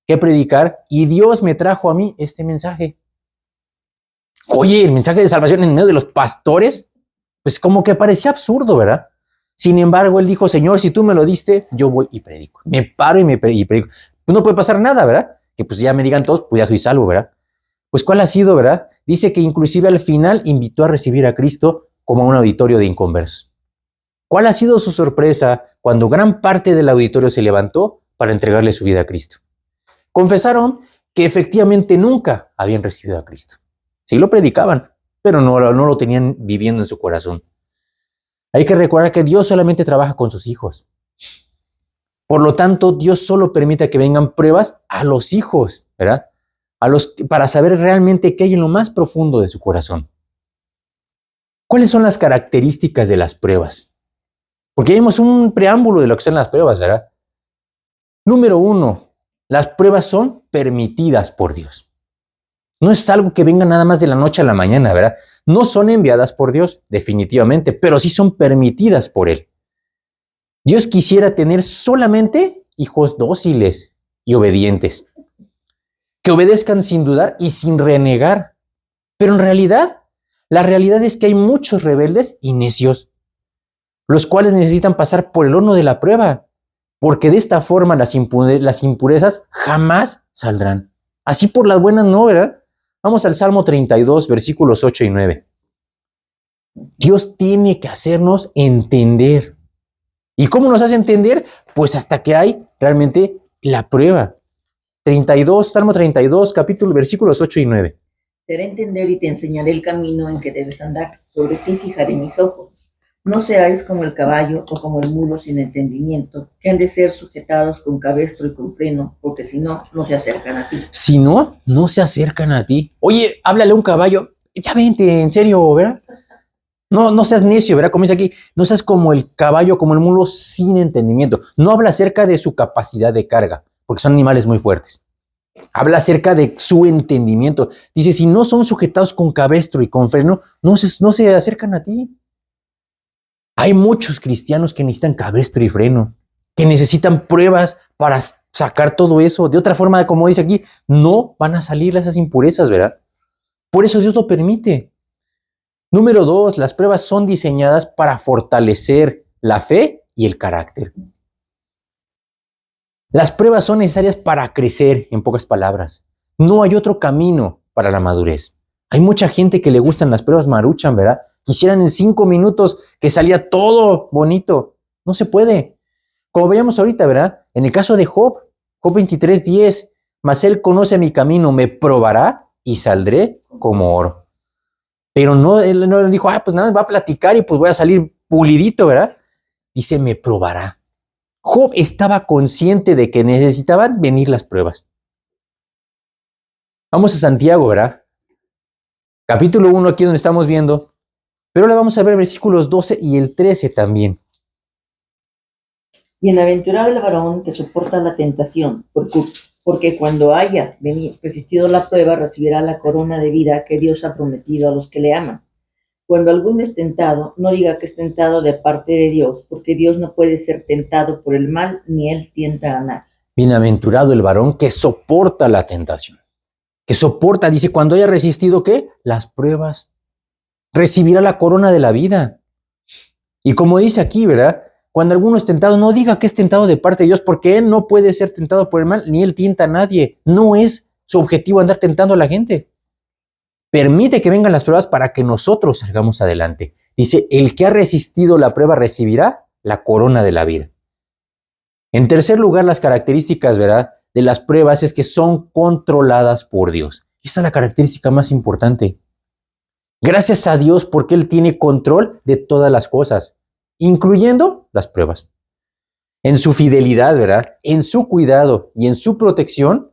que predicar y Dios me trajo a mí este mensaje. Oye, el mensaje de salvación en medio de los pastores, pues como que parecía absurdo, ¿verdad? Sin embargo, él dijo, Señor, si tú me lo diste, yo voy y predico. Me paro y predico. Pues no puede pasar nada, ¿verdad? Que pues ya me digan todos, pues ya soy salvo, ¿verdad? Pues ¿cuál ha sido, verdad? Dice que inclusive al final invitó a recibir a Cristo como un auditorio de inconversos. ¿Cuál ha sido su sorpresa cuando gran parte del auditorio se levantó para entregarle su vida a Cristo? Confesaron que efectivamente nunca habían recibido a Cristo. Sí lo predicaban, pero no lo tenían viviendo en su corazón. Hay que recordar que Dios solamente trabaja con sus hijos. Por lo tanto, Dios solo permite que vengan pruebas a los hijos, ¿verdad? Para saber realmente qué hay en lo más profundo de su corazón. ¿Cuáles son las características de las pruebas? Porque vimos un preámbulo de lo que son las pruebas, ¿verdad? Número 1, las pruebas son permitidas por Dios. No es algo que venga nada más de la noche a la mañana, ¿verdad? No son enviadas por Dios, definitivamente, pero sí son permitidas por Él. Dios quisiera tener solamente hijos dóciles y obedientes, que obedezcan sin dudar y sin renegar. Pero en realidad, la realidad es que hay muchos rebeldes y necios, los cuales necesitan pasar por el horno de la prueba, porque de esta forma las impurezas jamás saldrán. Así por las buenas no, ¿verdad? Vamos al Salmo 32, versículos 8 y 9. Dios tiene que hacernos entender. ¿Y cómo nos hace entender? Pues hasta que hay realmente la prueba. 32, Salmo 32, capítulo, versículos 8 y 9. Te haré entender y te enseñaré el camino en que debes andar. Sobre ti fijaré mis ojos. No seáis como el caballo o como el mulo sin entendimiento, que han de ser sujetados con cabestro y con freno, porque si no, no se acercan a ti. Si no, no se acercan a ti. Oye, háblale a un caballo. Ya vente, en serio, ¿verdad? No seas necio, ¿verdad? Como dice aquí, no seas como el caballo, como el mulo sin entendimiento. No habla acerca de su capacidad de carga, porque son animales muy fuertes. Habla acerca de su entendimiento. Dice, si no son sujetados con cabestro y con freno, no se acercan a ti. Hay muchos cristianos que necesitan cabestro y freno, que necesitan pruebas para sacar todo eso. De otra forma, como dice aquí, no van a salir esas impurezas, ¿verdad? Por eso Dios lo permite. Número 2, las pruebas son diseñadas para fortalecer la fe y el carácter. Las pruebas son necesarias para crecer, en pocas palabras. No hay otro camino para la madurez. Hay mucha gente que le gustan las pruebas maruchan, ¿verdad? Quisieran en 5 minutos que salía todo bonito. No se puede. Como veíamos ahorita, ¿verdad? En el caso de Job, Job 23:10, mas él conoce mi camino, me probará y saldré como oro. Pero no, él no dijo, pues nada, va a platicar y pues voy a salir pulidito, ¿verdad? Dice, me probará. Job estaba consciente de que necesitaban venir las pruebas. Vamos a Santiago, ¿verdad? Capítulo 1, aquí donde estamos viendo. Pero ahora vamos a ver versículos 12 y el 13 también. Bienaventurado el varón que soporta la tentación, porque cuando haya resistido la prueba, recibirá la corona de vida que Dios ha prometido a los que le aman. Cuando alguno es tentado, no diga que es tentado de parte de Dios, porque Dios no puede ser tentado por el mal, ni él tienta a nadie. Bienaventurado el varón que soporta la tentación. Que soporta, dice, cuando haya resistido, ¿qué? Las pruebas. Recibirá la corona de la vida. Y como dice aquí, ¿verdad? Cuando alguno es tentado, no diga que es tentado de parte de Dios, porque él no puede ser tentado por el mal, ni él tienta a nadie. No es su objetivo andar tentando a la gente. Permite que vengan las pruebas para que nosotros salgamos adelante. Dice, el que ha resistido la prueba recibirá la corona de la vida. En tercer lugar, las características, ¿verdad?, de las pruebas es que son controladas por Dios. Esa es la característica más importante. Gracias a Dios porque Él tiene control de todas las cosas, incluyendo las pruebas. En su fidelidad, ¿verdad?, en su cuidado y en su protección,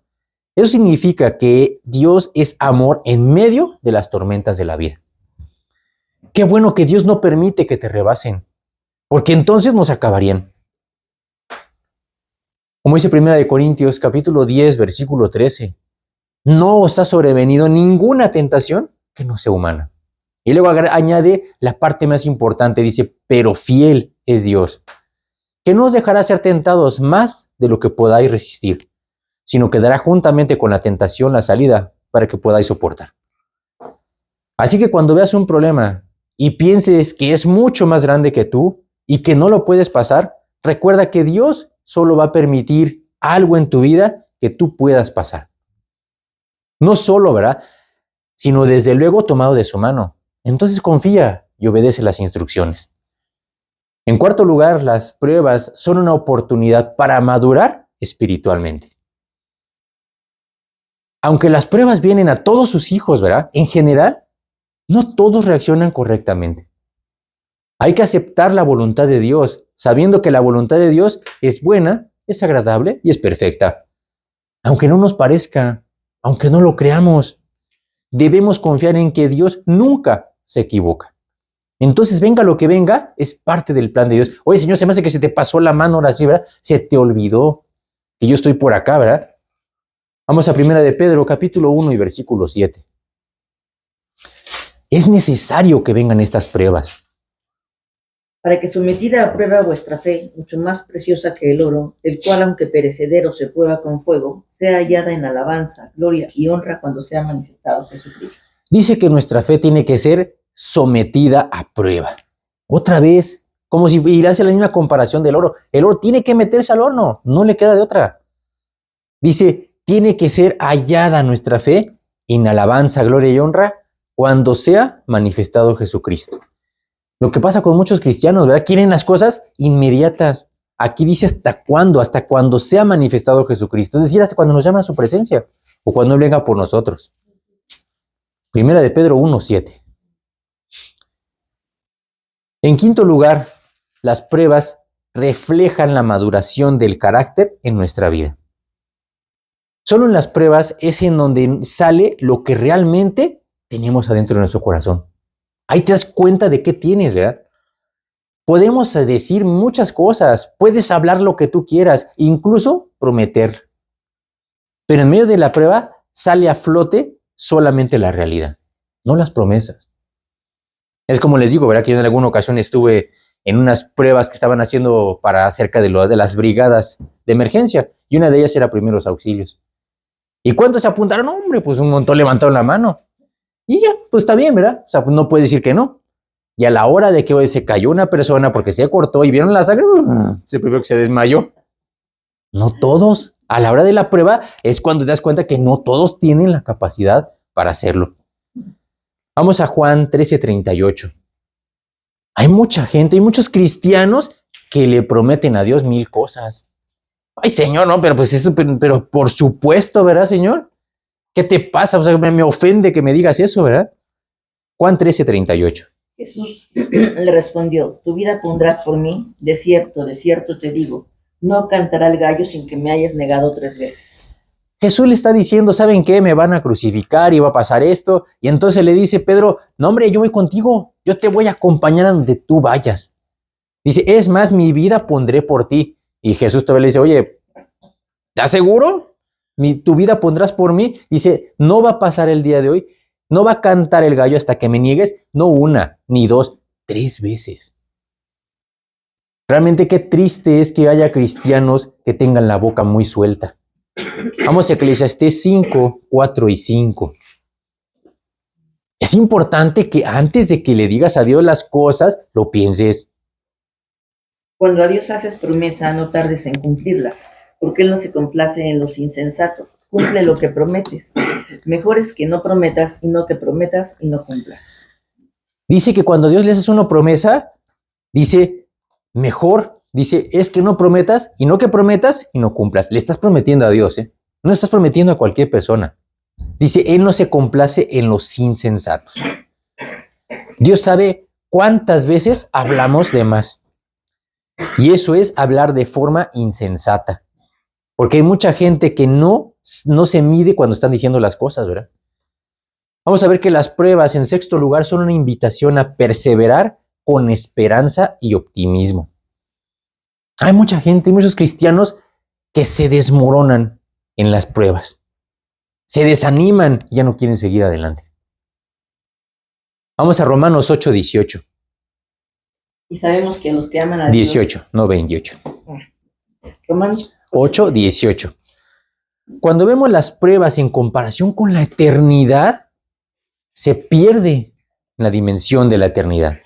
eso significa que Dios es amor en medio de las tormentas de la vida. Qué bueno que Dios no permite que te rebasen, porque entonces nos acabarían. Como dice 1 Corintios capítulo 10, versículo 13, no os ha sobrevenido ninguna tentación que no sea humana. Y luego añade la parte más importante, dice, pero fiel es Dios, que no os dejará ser tentados más de lo que podáis resistir, sino que dará juntamente con la tentación la salida para que podáis soportar. Así que cuando veas un problema y pienses que es mucho más grande que tú y que no lo puedes pasar, recuerda que Dios solo va a permitir algo en tu vida que tú puedas pasar. No solo, ¿verdad?, sino desde luego tomado de su mano. Entonces confía y obedece las instrucciones. En cuarto lugar, las pruebas son una oportunidad para madurar espiritualmente. Aunque las pruebas vienen a todos sus hijos, ¿verdad?, en general, no todos reaccionan correctamente. Hay que aceptar la voluntad de Dios, sabiendo que la voluntad de Dios es buena, es agradable y es perfecta. Aunque no nos parezca, aunque no lo creamos, debemos confiar en que Dios nunca se equivoca. Entonces, venga lo que venga, es parte del plan de Dios. Oye, Señor, se me hace que se te pasó la mano ahora sí, ¿verdad? Se te olvidó que yo estoy por acá, ¿verdad? Vamos a 1 de Pedro, capítulo 1 y versículo 7. Es necesario que vengan estas pruebas. Para que sometida a prueba vuestra fe, mucho más preciosa que el oro, el cual aunque perecedero se prueba con fuego, sea hallada en alabanza, gloria y honra cuando sea manifestado Jesucristo. Dice que nuestra fe tiene que ser sometida a prueba. Otra vez, como si irás a la misma comparación del oro. El oro tiene que meterse al horno, no le queda de otra. Dice, tiene que ser hallada nuestra fe en alabanza, gloria y honra cuando sea manifestado Jesucristo. Lo que pasa con muchos cristianos, ¿verdad? Quieren las cosas inmediatas. Aquí dice hasta cuando sea manifestado Jesucristo. Es decir, hasta cuando nos llama a su presencia o cuando Él venga por nosotros. 1 de Pedro 1:7. En quinto lugar, las pruebas reflejan la maduración del carácter en nuestra vida. Solo en las pruebas es en donde sale lo que realmente tenemos adentro de nuestro corazón. Ahí te das cuenta de qué tienes, ¿verdad? Podemos decir muchas cosas, puedes hablar lo que tú quieras, incluso prometer. Pero en medio de la prueba sale a flote solamente la realidad, no las promesas. Es como les digo, ¿verdad? Que yo en alguna ocasión estuve en unas pruebas que estaban haciendo para acerca de las brigadas de emergencia, y una de ellas era primeros auxilios. ¿Y cuántos se apuntaron? Hombre, pues un montón levantaron la mano. Y ya, pues está bien, ¿verdad? O sea, pues no puede decir que no. Y a la hora de que hoy se cayó una persona porque se cortó y vieron la sangre, se vio que se desmayó. No todos. A la hora de la prueba es cuando te das cuenta que no todos tienen la capacidad para hacerlo. Vamos a Juan 13:38. Hay mucha gente, hay muchos cristianos que le prometen a Dios 1000 cosas. Ay, Señor, no, pero pues eso, pero por supuesto, ¿verdad, Señor? ¿Qué te pasa? O sea, me ofende que me digas eso, ¿verdad? Juan 13:38. Jesús le respondió, tu vida pondrás por mí, de cierto te digo, no cantará el gallo sin que me hayas negado 3 veces. Jesús le está diciendo, ¿saben qué? Me van a crucificar y va a pasar esto. Y entonces le dice Pedro, no hombre, yo voy contigo, yo te voy a acompañar a donde tú vayas. Dice, es más, mi vida pondré por ti. Y Jesús todavía le dice, oye, ¿estás seguro? ¿Tu vida pondrás por mí? Dice, no va a pasar el día de hoy, no va a cantar el gallo hasta que me niegues, no 1, ni 2, 3 veces. Realmente qué triste es que haya cristianos que tengan la boca muy suelta. Vamos a Eclesiastés 5, 4 y 5. Es importante que antes de que le digas a Dios las cosas, lo pienses. Cuando a Dios haces promesa, no tardes en cumplirla, porque Él no se complace en los insensatos. Cumple lo que prometes. Mejor es que no prometas y no que prometas y no cumplas. Dice que cuando Dios le haces una promesa, dice, mejor, dice, es que no prometas y no que prometas y no cumplas. Le estás prometiendo a Dios, ¿eh? No estás prometiendo a cualquier persona. Dice, Él no se complace en los insensatos. Dios sabe cuántas veces hablamos de más. Y eso es hablar de forma insensata. Porque hay mucha gente que no se mide cuando están diciendo las cosas, ¿verdad? Vamos a ver que las pruebas, en sexto lugar, son una invitación a perseverar con esperanza y optimismo. Hay mucha gente, muchos cristianos que se desmoronan en las pruebas. Se desaniman y ya no quieren seguir adelante. Vamos a Romanos 8:18. Y sabemos que los que aman a Dios... 18, no 28. Romanos 8:18. Cuando vemos las pruebas en comparación con la eternidad, se pierde la dimensión de la eternidad.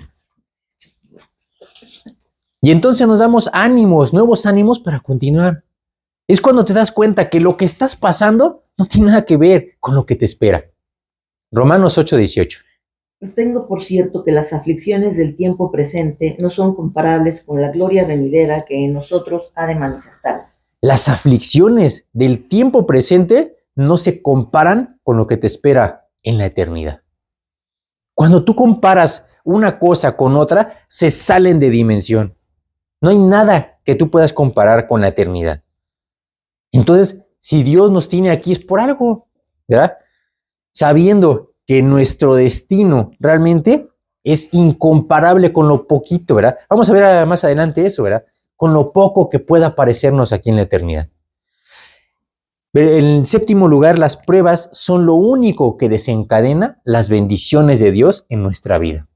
Y entonces nos damos ánimos, nuevos ánimos para continuar. Es cuando te das cuenta que lo que estás pasando no tiene nada que ver con lo que te espera. Romanos 8:18. Pues tengo por cierto que las aflicciones del tiempo presente no son comparables con la gloria venidera que en nosotros ha de manifestarse. Las aflicciones del tiempo presente no se comparan con lo que te espera en la eternidad. Cuando tú comparas una cosa con otra, se salen de dimensión. No hay nada que tú puedas comparar con la eternidad. Entonces, si Dios nos tiene aquí es por algo, ¿verdad? Sabiendo que nuestro destino realmente es incomparable con lo poquito, ¿verdad? Vamos a ver más adelante eso, ¿verdad? Con lo poco que pueda parecernos aquí en la eternidad. En séptimo lugar, las pruebas son lo único que desencadena las bendiciones de Dios en nuestra vida.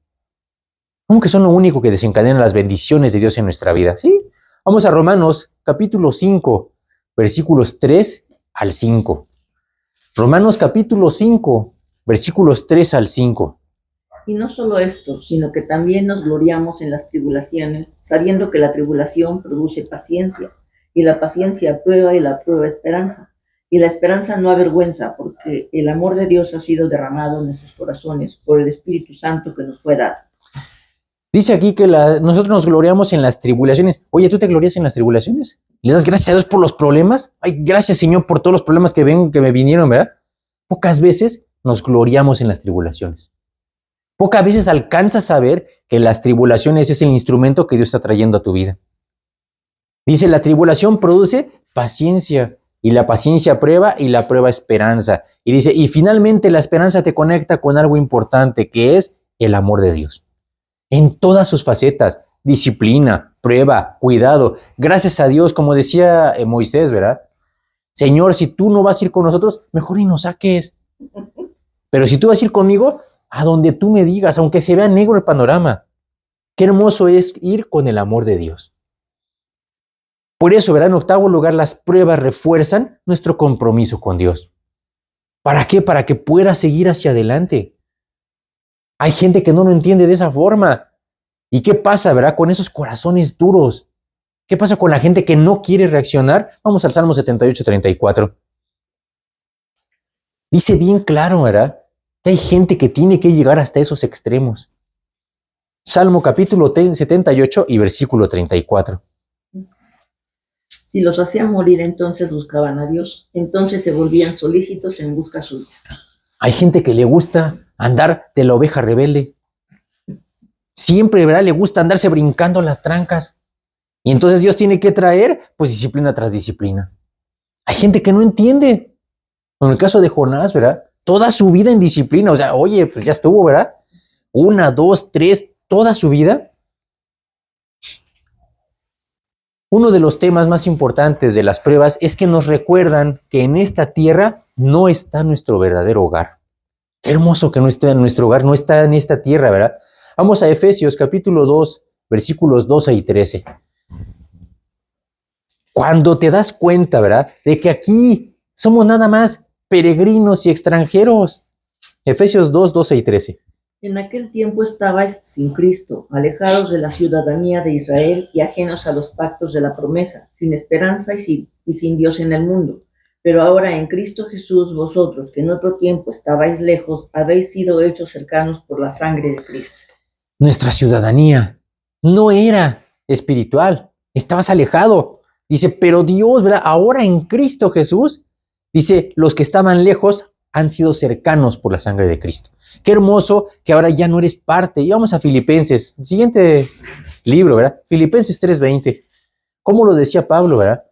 ¿Cómo que son lo único que desencadena las bendiciones de Dios en nuestra vida? Sí. Vamos a Romanos capítulo 5, versículos 3 al 5. Romanos capítulo 5, versículos 3 al 5. Y no solo esto, sino que también nos gloriamos en las tribulaciones, sabiendo que la tribulación produce paciencia, y la paciencia prueba, y la prueba esperanza. Y la esperanza no avergüenza, porque el amor de Dios ha sido derramado en nuestros corazones por el Espíritu Santo que nos fue dado. Dice aquí que nosotros nos gloriamos en las tribulaciones. Oye, ¿tú te glorías en las tribulaciones? ¿Le das gracias a Dios por los problemas? Ay, gracias, Señor, por todos los problemas que me vinieron, ¿verdad? Pocas veces nos gloriamos en las tribulaciones. Pocas veces alcanzas a ver que las tribulaciones es el instrumento que Dios está trayendo a tu vida. Dice, la tribulación produce paciencia, y la paciencia prueba, y la prueba esperanza. Y dice, y finalmente la esperanza te conecta con algo importante, que es el amor de Dios. En todas sus facetas, disciplina, prueba, cuidado. Gracias a Dios, como decía Moisés, ¿verdad? Señor, si tú no vas a ir con nosotros, mejor ni nos saques. Pero si tú vas a ir conmigo, a donde tú me digas, aunque se vea negro el panorama. Qué hermoso es ir con el amor de Dios. Por eso, ¿verdad? En octavo lugar, las pruebas refuerzan nuestro compromiso con Dios. ¿Para qué? Para que pueda seguir hacia adelante. Hay gente que no lo entiende de esa forma. ¿Y qué pasa, verdad? Con esos corazones duros. ¿Qué pasa con la gente que no quiere reaccionar? Vamos al Salmo 78:34. Dice bien claro, ¿verdad? Que hay gente que tiene que llegar hasta esos extremos. Salmo capítulo 78 y versículo 34. Si los hacían morir, entonces buscaban a Dios. Entonces se volvían solícitos en busca suya. Hay gente que le gusta andar de la oveja rebelde. Siempre, ¿verdad? Le gusta andarse brincando las trancas. Y entonces Dios tiene que traer, pues, disciplina tras disciplina. Hay gente que no entiende. En el caso de Jonás, ¿verdad? Toda su vida en disciplina. O sea, oye, pues ya estuvo, ¿verdad? 1, 2, 3, toda su vida. Uno de los temas más importantes de las pruebas es que nos recuerdan que en esta tierra no está nuestro verdadero hogar. Qué hermoso que no esté en nuestro hogar, no está en esta tierra, ¿verdad? Vamos a Efesios capítulo 2, versículos 12 y 13. Cuando te das cuenta, ¿verdad? De que aquí somos nada más peregrinos y extranjeros. Efesios 2, 12 y 13. En aquel tiempo estabais sin Cristo, alejados de la ciudadanía de Israel y ajenos a los pactos de la promesa, sin esperanza y sin Dios en el mundo. Pero ahora en Cristo Jesús, vosotros, que en otro tiempo estabais lejos, habéis sido hechos cercanos por la sangre de Cristo. Nuestra ciudadanía no era espiritual, estabas alejado. Dice, pero Dios, ¿verdad? Ahora en Cristo Jesús, dice, los que estaban lejos han sido cercanos por la sangre de Cristo. Qué hermoso que ahora ya no eres parte. Y vamos a Filipenses, el siguiente libro, ¿verdad? Filipenses 3:20. ¿Cómo lo decía Pablo, verdad?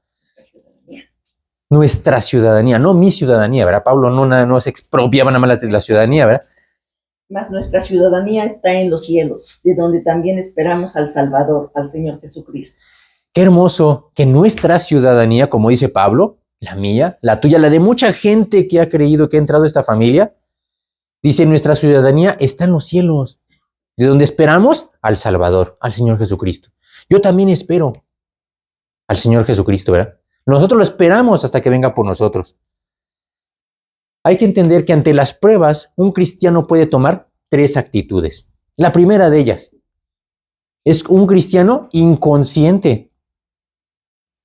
Nuestra ciudadanía, no mi ciudadanía, ¿verdad? Pablo no se expropiaba nada más la ciudadanía, ¿verdad? Mas nuestra ciudadanía está en los cielos, de donde también esperamos al Salvador, al Señor Jesucristo. Qué hermoso que nuestra ciudadanía, como dice Pablo, la mía, la tuya, la de mucha gente que ha creído que ha entrado a esta familia, dice, nuestra ciudadanía está en los cielos, de donde esperamos al Salvador, al Señor Jesucristo. Yo también espero al Señor Jesucristo, ¿verdad? Nosotros lo esperamos hasta que venga por nosotros. hay que entender que ante las pruebas, un cristiano puede tomar 3 actitudes. La primera de ellas es un cristiano inconsciente.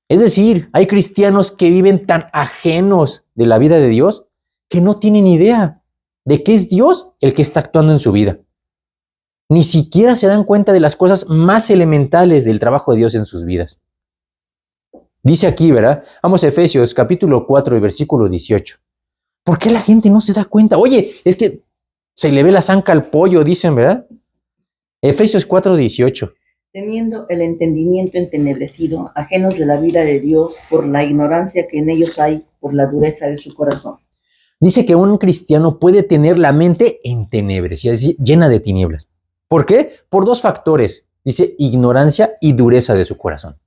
Es decir, hay cristianos que viven tan ajenos de la vida de Dios que no tienen idea de que es Dios el que está actuando en su vida. Ni siquiera se dan cuenta de las cosas más elementales del trabajo de Dios en sus vidas. Dice aquí, ¿verdad? Vamos a Efesios capítulo 4 y versículo 18. ¿Por qué la gente no se da cuenta? Oye, es que se le ve la zanca al pollo, dicen, ¿verdad? Efesios 4, 18. Teniendo el entendimiento entenebrecido, ajenos de la vida de Dios por la ignorancia que en ellos hay, por la dureza de su corazón. Dice que un cristiano puede tener la mente entenebrecida, es decir, llena de tinieblas. ¿Por qué? Por 2 factores. Dice ignorancia y dureza de su corazón.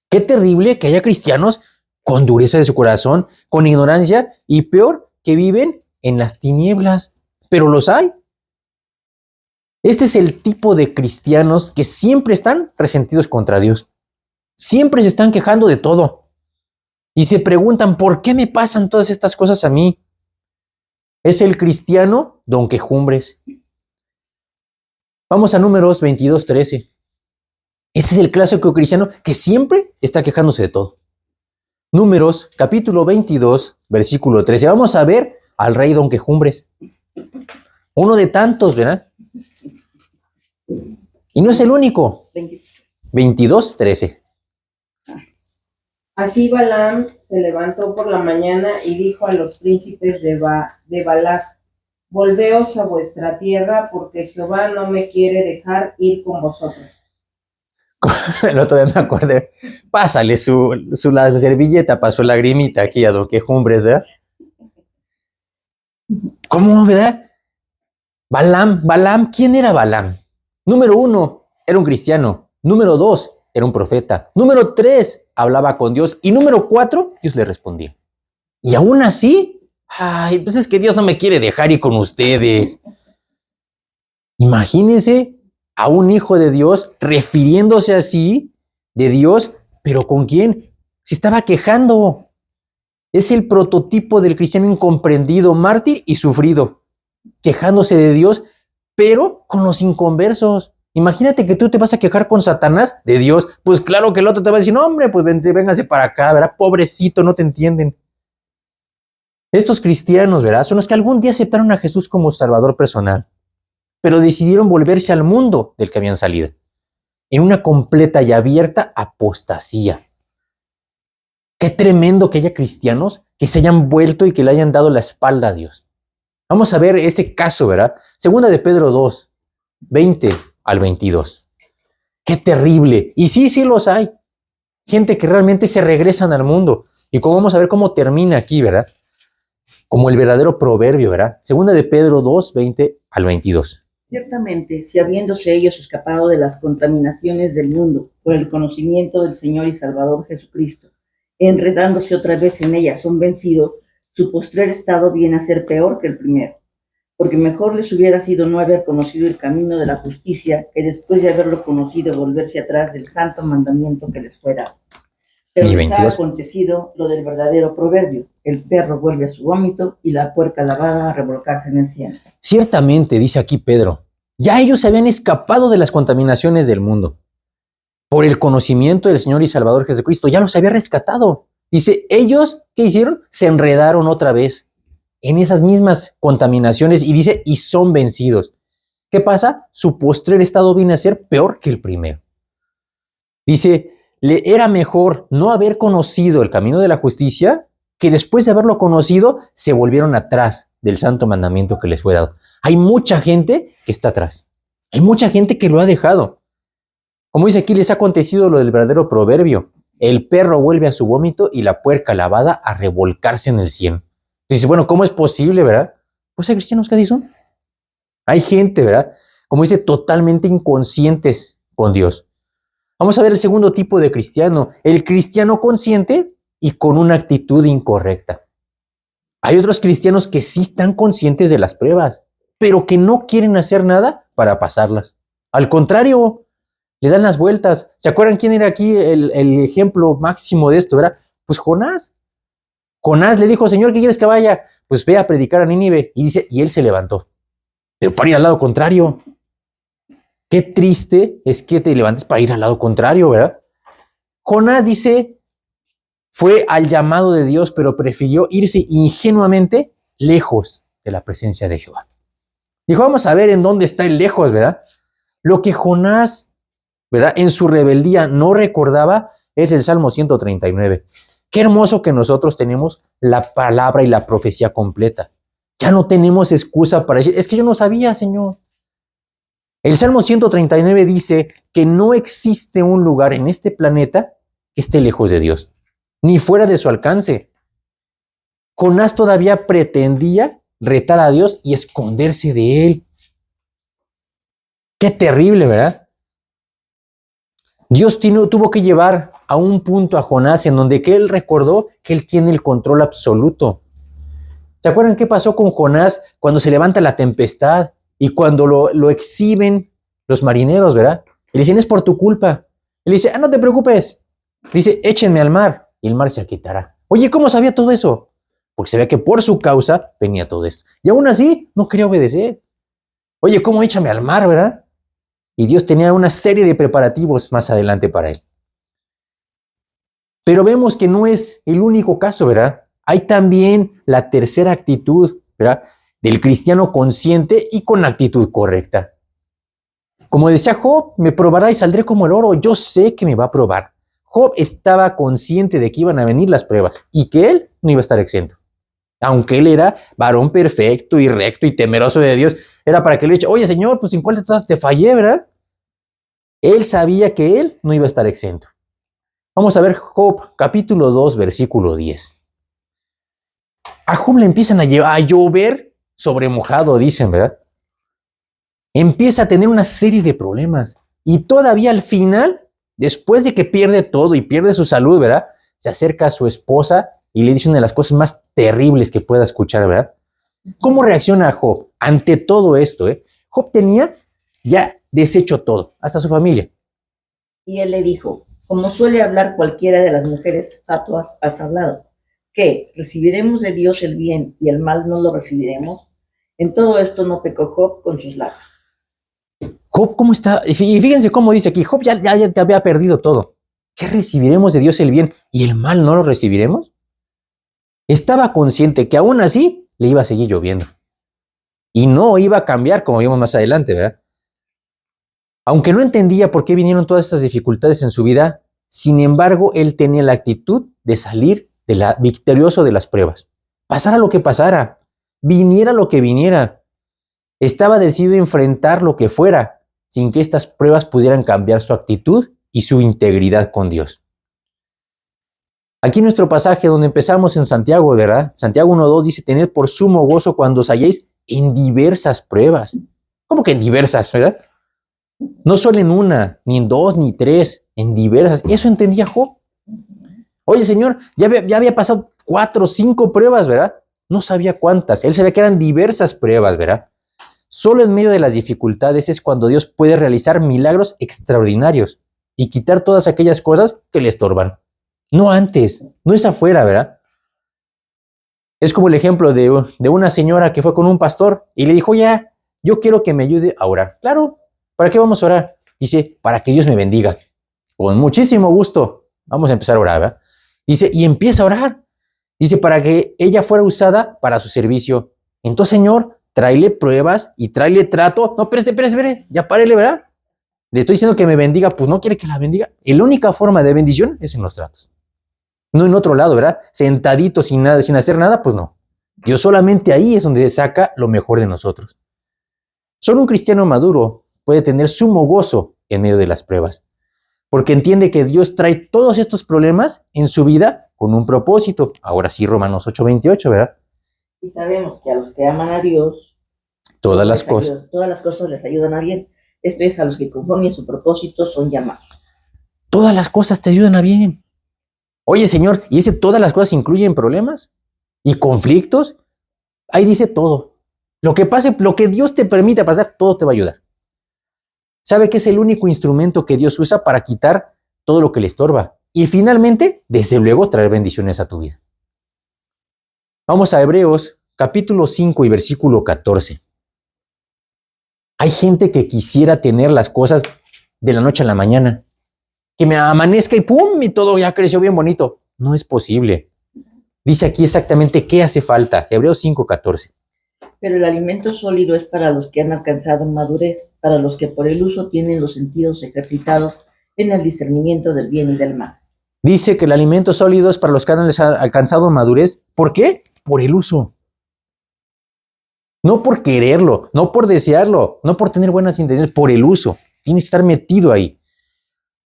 Qué terrible que haya cristianos con dureza de su corazón, con ignorancia y peor, que viven en las tinieblas. Pero los hay. Este es el tipo de cristianos que siempre están resentidos contra Dios. Siempre se están quejando de todo. Y se preguntan, ¿por qué me pasan todas estas cosas a mí? Es el cristiano don quejumbres. Vamos a Números 22, 13. Este es el clásico cristiano que siempre está quejándose de todo. Números, capítulo 22, versículo 13. Vamos a ver al rey don quejumbres. Uno de tantos, ¿verdad? Y no es el único. 22, 13. Así Balaam se levantó por la mañana y dijo a los príncipes de Balac: volveos a vuestra tierra, porque Jehová no me quiere dejar ir con vosotros. El otro día me acordé. Pásale la servilleta para su lagrimita aquí a don quejumbres, ¿verdad? ¿Cómo, verdad? Balaam, ¿quién era Balaam? Número 1, era un cristiano. Número 2, era un profeta. Número 3, hablaba con Dios. Y número 4, Dios le respondía. Y aún así, ay, pues es que Dios no me quiere dejar ir con ustedes. Imagínense a un hijo de Dios refiriéndose así de Dios, pero ¿con quién? Se estaba quejando. Es el prototipo del cristiano incomprendido, mártir y sufrido, quejándose de Dios, pero con los inconversos. Imagínate que tú te vas a quejar con Satanás de Dios. Pues claro que el otro te va a decir, no, hombre, pues véngase para acá, ¿verdad? Pobrecito, no te entienden. Estos cristianos, ¿verdad? Son los que algún día aceptaron a Jesús como Salvador personal, pero decidieron volverse al mundo del que habían salido, en una completa y abierta apostasía. Qué tremendo que haya cristianos que se hayan vuelto y que le hayan dado la espalda a Dios. Vamos a ver este caso, ¿verdad? Segunda de Pedro 2, 20 al 22. Qué terrible. Y sí los hay. Gente que realmente se regresan al mundo. Y como vamos a ver cómo termina aquí, ¿verdad? Como el verdadero proverbio, ¿verdad? Segunda de Pedro 2, 20 al 22. Ciertamente, si habiéndose ellos escapado de las contaminaciones del mundo por el conocimiento del Señor y Salvador Jesucristo, enredándose otra vez en ellas, son vencidos, su postrer estado viene a ser peor que el primero, porque mejor les hubiera sido no haber conocido el camino de la justicia que después de haberlo conocido volverse atrás del santo mandamiento que les fue dado. Pero les ha acontecido lo del verdadero proverbio: el perro vuelve a su vómito y la puerca lavada a revolcarse en el cielo. Ciertamente, dice aquí Pedro, ya ellos se habían escapado de las contaminaciones del mundo. Por el conocimiento del Señor y Salvador Jesucristo, ya los había rescatado. Dice, ellos, ¿qué hicieron? Se enredaron otra vez en esas mismas contaminaciones y dice, y son vencidos. ¿Qué pasa? Su postrer estado viene a ser peor que el primero. Dice, le era mejor no haber conocido el camino de la justicia que después de haberlo conocido se volvieron atrás del santo mandamiento que les fue dado. Hay mucha gente que está atrás. Hay mucha gente que lo ha dejado. Como dice aquí, les ha acontecido lo del verdadero proverbio. El perro vuelve a su vómito y la puerca lavada a revolcarse en el cielo. Dice, bueno, ¿cómo es posible, verdad? Pues hay cristianos que así son. Hay gente, ¿verdad? Como dice, totalmente inconscientes con Dios. Vamos a ver el segundo tipo de cristiano. El cristiano consciente y con una actitud incorrecta. Hay otros cristianos que sí están conscientes de las pruebas, pero que no quieren hacer nada para pasarlas. Al contrario, le dan las vueltas. ¿Se acuerdan quién era aquí el ejemplo máximo de esto? ¿Verdad? Pues Jonás. Jonás le dijo, Señor, ¿qué quieres que vaya? pues ve a predicar a Nínive. Y dice, y él se levantó. Pero para ir al lado contrario. Qué triste es que te levantes para ir al lado contrario, ¿verdad? Jonás dice, fue al llamado de Dios, pero prefirió irse ingenuamente lejos de la presencia de Jehová. Dijo, vamos a ver en dónde está el lejos, ¿verdad? Lo que Jonás, ¿verdad?, en su rebeldía no recordaba es el Salmo 139. Qué hermoso que nosotros tenemos la palabra y la profecía completa. Ya no tenemos excusa para decir, es que yo no sabía, Señor. El Salmo 139 dice que no existe un lugar en este planeta que esté lejos de Dios, ni fuera de su alcance. Jonás todavía pretendía retar a Dios y esconderse de él. Qué terrible, ¿verdad? Dios tuvo que llevar a un punto a Jonás en donde que él recordó que él tiene el control absoluto. ¿Se acuerdan qué pasó con Jonás cuando se levanta la tempestad y cuando lo exhiben los marineros, ¿verdad? Y le dicen, es por tu culpa. Él dice, no te preocupes. Dice, échenme al mar y el mar se quitará. Oye, ¿cómo sabía todo eso? Porque se ve que por su causa venía todo esto. Y aún así no quería obedecer. Oye, ¿cómo échame al mar, verdad? Y Dios tenía una serie de preparativos más adelante para él. Pero vemos que no es el único caso, ¿verdad? Hay también la tercera actitud, ¿verdad?, del cristiano consciente y con actitud correcta. Como decía Job, me probará y saldré como el oro. Yo sé que me va a probar. Job estaba consciente de que iban a venir las pruebas y que él no iba a estar exento. Aunque él era varón perfecto y recto y temeroso de Dios, era para que le diga, oye, Señor, pues en cuál de todas te fallé, ¿verdad? Él sabía que él no iba a estar exento. Vamos a ver Job, capítulo 2, versículo 10. A Job le empiezan a llover sobre mojado, dicen, ¿verdad? Empieza a tener una serie de problemas. Y todavía al final, después de que pierde todo y pierde su salud, ¿verdad?, se acerca a su esposa y le dice una de las cosas más terribles que pueda escuchar, ¿verdad? ¿Cómo reacciona Job ante todo esto? Job tenía ya deshecho todo, hasta su familia. Y él le dijo, como suele hablar cualquiera de las mujeres fatuas, has hablado. ¿Qué? ¿Recibiremos de Dios el bien y el mal no lo recibiremos? En todo esto no pecó Job con sus labios. Job, ¿cómo está? Y fíjense cómo dice aquí, Job ya te había perdido todo. ¿Qué recibiremos de Dios el bien y el mal no lo recibiremos? Estaba consciente que aún así le iba a seguir lloviendo. Y no iba a cambiar, como vimos más adelante, ¿verdad? Aunque no entendía por qué vinieron todas estas dificultades en su vida, sin embargo, él tenía la actitud de salir victorioso de las pruebas. Pasara lo que pasara, viniera lo que viniera. Estaba decidido a enfrentar lo que fuera, sin que estas pruebas pudieran cambiar su actitud y su integridad con Dios. Aquí nuestro pasaje donde empezamos en Santiago, ¿verdad? Santiago 1:2 dice, tened por sumo gozo cuando os halléis en diversas pruebas. ¿Cómo que en diversas, verdad? No solo en una, ni en dos, ni tres, en diversas. Eso entendía Job. Oye, Señor, ya había pasado 4 o 5 pruebas, ¿verdad? No sabía cuántas. Él sabía que eran diversas pruebas, ¿verdad? Solo en medio de las dificultades es cuando Dios puede realizar milagros extraordinarios y quitar todas aquellas cosas que le estorban. No antes, no es afuera, ¿verdad? Es como el ejemplo de una señora que fue con un pastor y le dijo, ya, yo quiero que me ayude a orar. Claro, ¿para qué vamos a orar? Dice, para que Dios me bendiga. Con muchísimo gusto, vamos a empezar a orar, ¿verdad? Dice, y empieza a orar. Dice, para que ella fuera usada para su servicio. Entonces, Señor, tráele pruebas y tráele trato. No, espérese, ya párele, ¿verdad? Le estoy diciendo que me bendiga, pues no quiere que la bendiga. Y la única forma de bendición es en los tratos. No en otro lado, ¿verdad? Sentadito sin nada, sin hacer nada, pues no. Dios solamente ahí es donde saca lo mejor de nosotros. Solo un cristiano maduro puede tener sumo gozo en medio de las pruebas, porque entiende que Dios trae todos estos problemas en su vida con un propósito. Ahora sí, Romanos 8:28, ¿verdad? Y sabemos que a los que aman a Dios, todas las cosas les ayudan a bien. Esto es a los que conforme a su propósito son llamados. Todas las cosas te ayudan a bien. Oye, Señor, ¿y todas las cosas incluyen problemas y conflictos? Ahí dice todo. Lo que pase, lo que Dios te permita pasar, todo te va a ayudar. ¿Sabe que es el único instrumento que Dios usa para quitar todo lo que le estorba? Y finalmente, desde luego, traer bendiciones a tu vida. Vamos a Hebreos, capítulo 5 y versículo 14. Hay gente que quisiera tener las cosas de la noche a la mañana. Que me amanezca y ¡pum! Y todo ya creció bien bonito. No es posible. Dice aquí exactamente qué hace falta. Hebreos 5:14. Pero el alimento sólido es para los que han alcanzado madurez, para los que por el uso tienen los sentidos ejercitados en el discernimiento del bien y del mal. Dice que el alimento sólido es para los que han alcanzado madurez. ¿Por qué? Por el uso. No por quererlo, no por desearlo, no por tener buenas intenciones, por el uso. Tienes que estar metido ahí.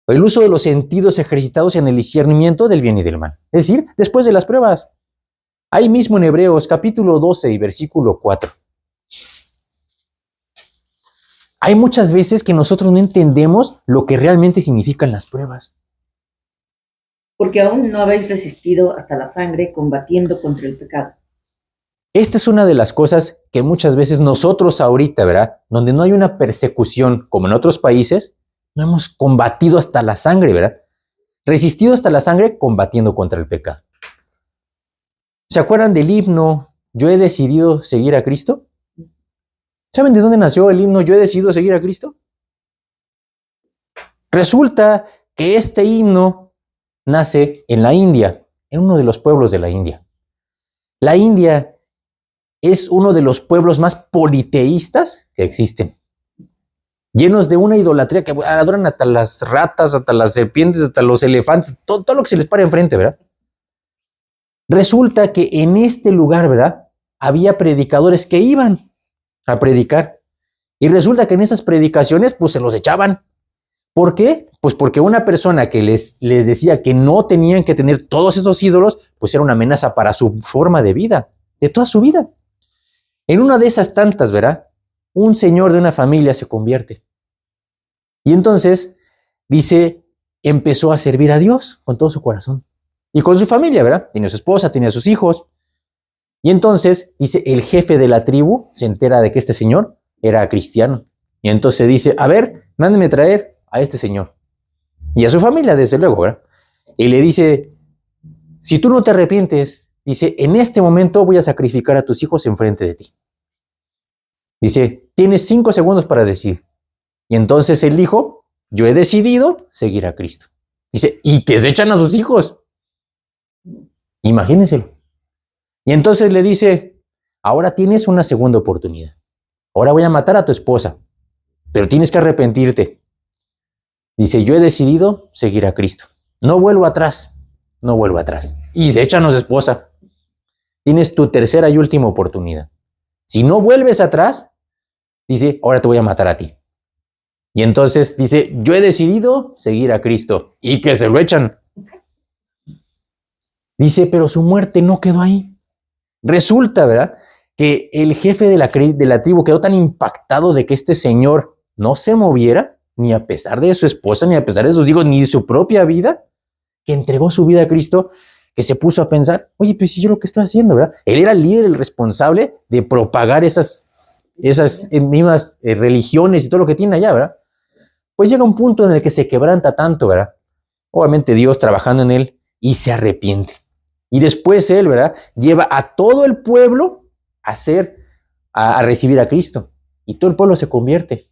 El uso de los sentidos ejercitados en el discernimiento del bien y del mal. Es decir, después de las pruebas. Ahí mismo en Hebreos capítulo 12 y versículo 4. Hay muchas veces que nosotros no entendemos lo que realmente significan las pruebas. Porque aún no habéis resistido hasta la sangre combatiendo contra el pecado. Esta es una de las cosas que muchas veces nosotros ahorita, ¿verdad? Donde no hay una persecución como en otros países, no hemos combatido hasta la sangre, ¿verdad? Resistido hasta la sangre combatiendo contra el pecado. ¿Se acuerdan del himno Yo he decidido seguir a Cristo? ¿Saben de dónde nació el himno Yo he decidido seguir a Cristo? Resulta que este himno nace en la India, en uno de los pueblos de la India. La India es uno de los pueblos más politeístas que existen. Llenos de una idolatría que adoran hasta las ratas, hasta las serpientes, hasta los elefantes, todo lo que se les para enfrente, ¿verdad? Resulta que en este lugar, ¿verdad? Había predicadores que iban a predicar. Y resulta que en esas predicaciones, pues se los echaban. ¿Por qué? Pues porque una persona que les decía que no tenían que tener todos esos ídolos, pues era una amenaza para su forma de vida, de toda su vida. En una de esas tantas, ¿verdad? Un señor de una familia se convierte. Y entonces, dice, empezó a servir a Dios con todo su corazón. Y con su familia, ¿verdad? Tenía su esposa, tenía sus hijos. Y entonces, dice, el jefe de la tribu se entera de que este señor era cristiano. Y entonces dice, a ver, mándeme traer a este señor. Y a su familia, desde luego, ¿verdad? Y le dice, si tú no te arrepientes, dice, en este momento voy a sacrificar a tus hijos enfrente de ti. Dice, tienes 5 segundos para decir. Y entonces él dijo, yo he decidido seguir a Cristo. Dice, y que se echan a sus hijos. Imagínenselo. Y entonces le dice, ahora tienes una segunda oportunidad. Ahora voy a matar a tu esposa, pero tienes que arrepentirte. Dice, yo he decidido seguir a Cristo. No vuelvo atrás, no vuelvo atrás. Y se echan a su esposa. Tienes tu tercera y última oportunidad. Si no vuelves atrás, dice, ahora te voy a matar a ti. Y entonces dice, yo he decidido seguir a Cristo. Y que se lo echan. Dice, pero su muerte no quedó ahí. Resulta, ¿verdad?, que el jefe de la tribu quedó tan impactado de que este señor no se moviera, ni a pesar de su esposa, ni a pesar de sus hijos, ni de su propia vida, que entregó su vida a Cristo, que se puso a pensar, oye, pues si yo lo que estoy haciendo, ¿verdad? Él era el líder, el responsable de propagar esas mismas religiones y todo lo que tiene allá, ¿verdad? Pues llega un punto en el que se quebranta tanto, ¿verdad? Obviamente Dios trabajando en él y se arrepiente. Y después él, ¿verdad?, lleva a todo el pueblo a recibir a Cristo. Y todo el pueblo se convierte.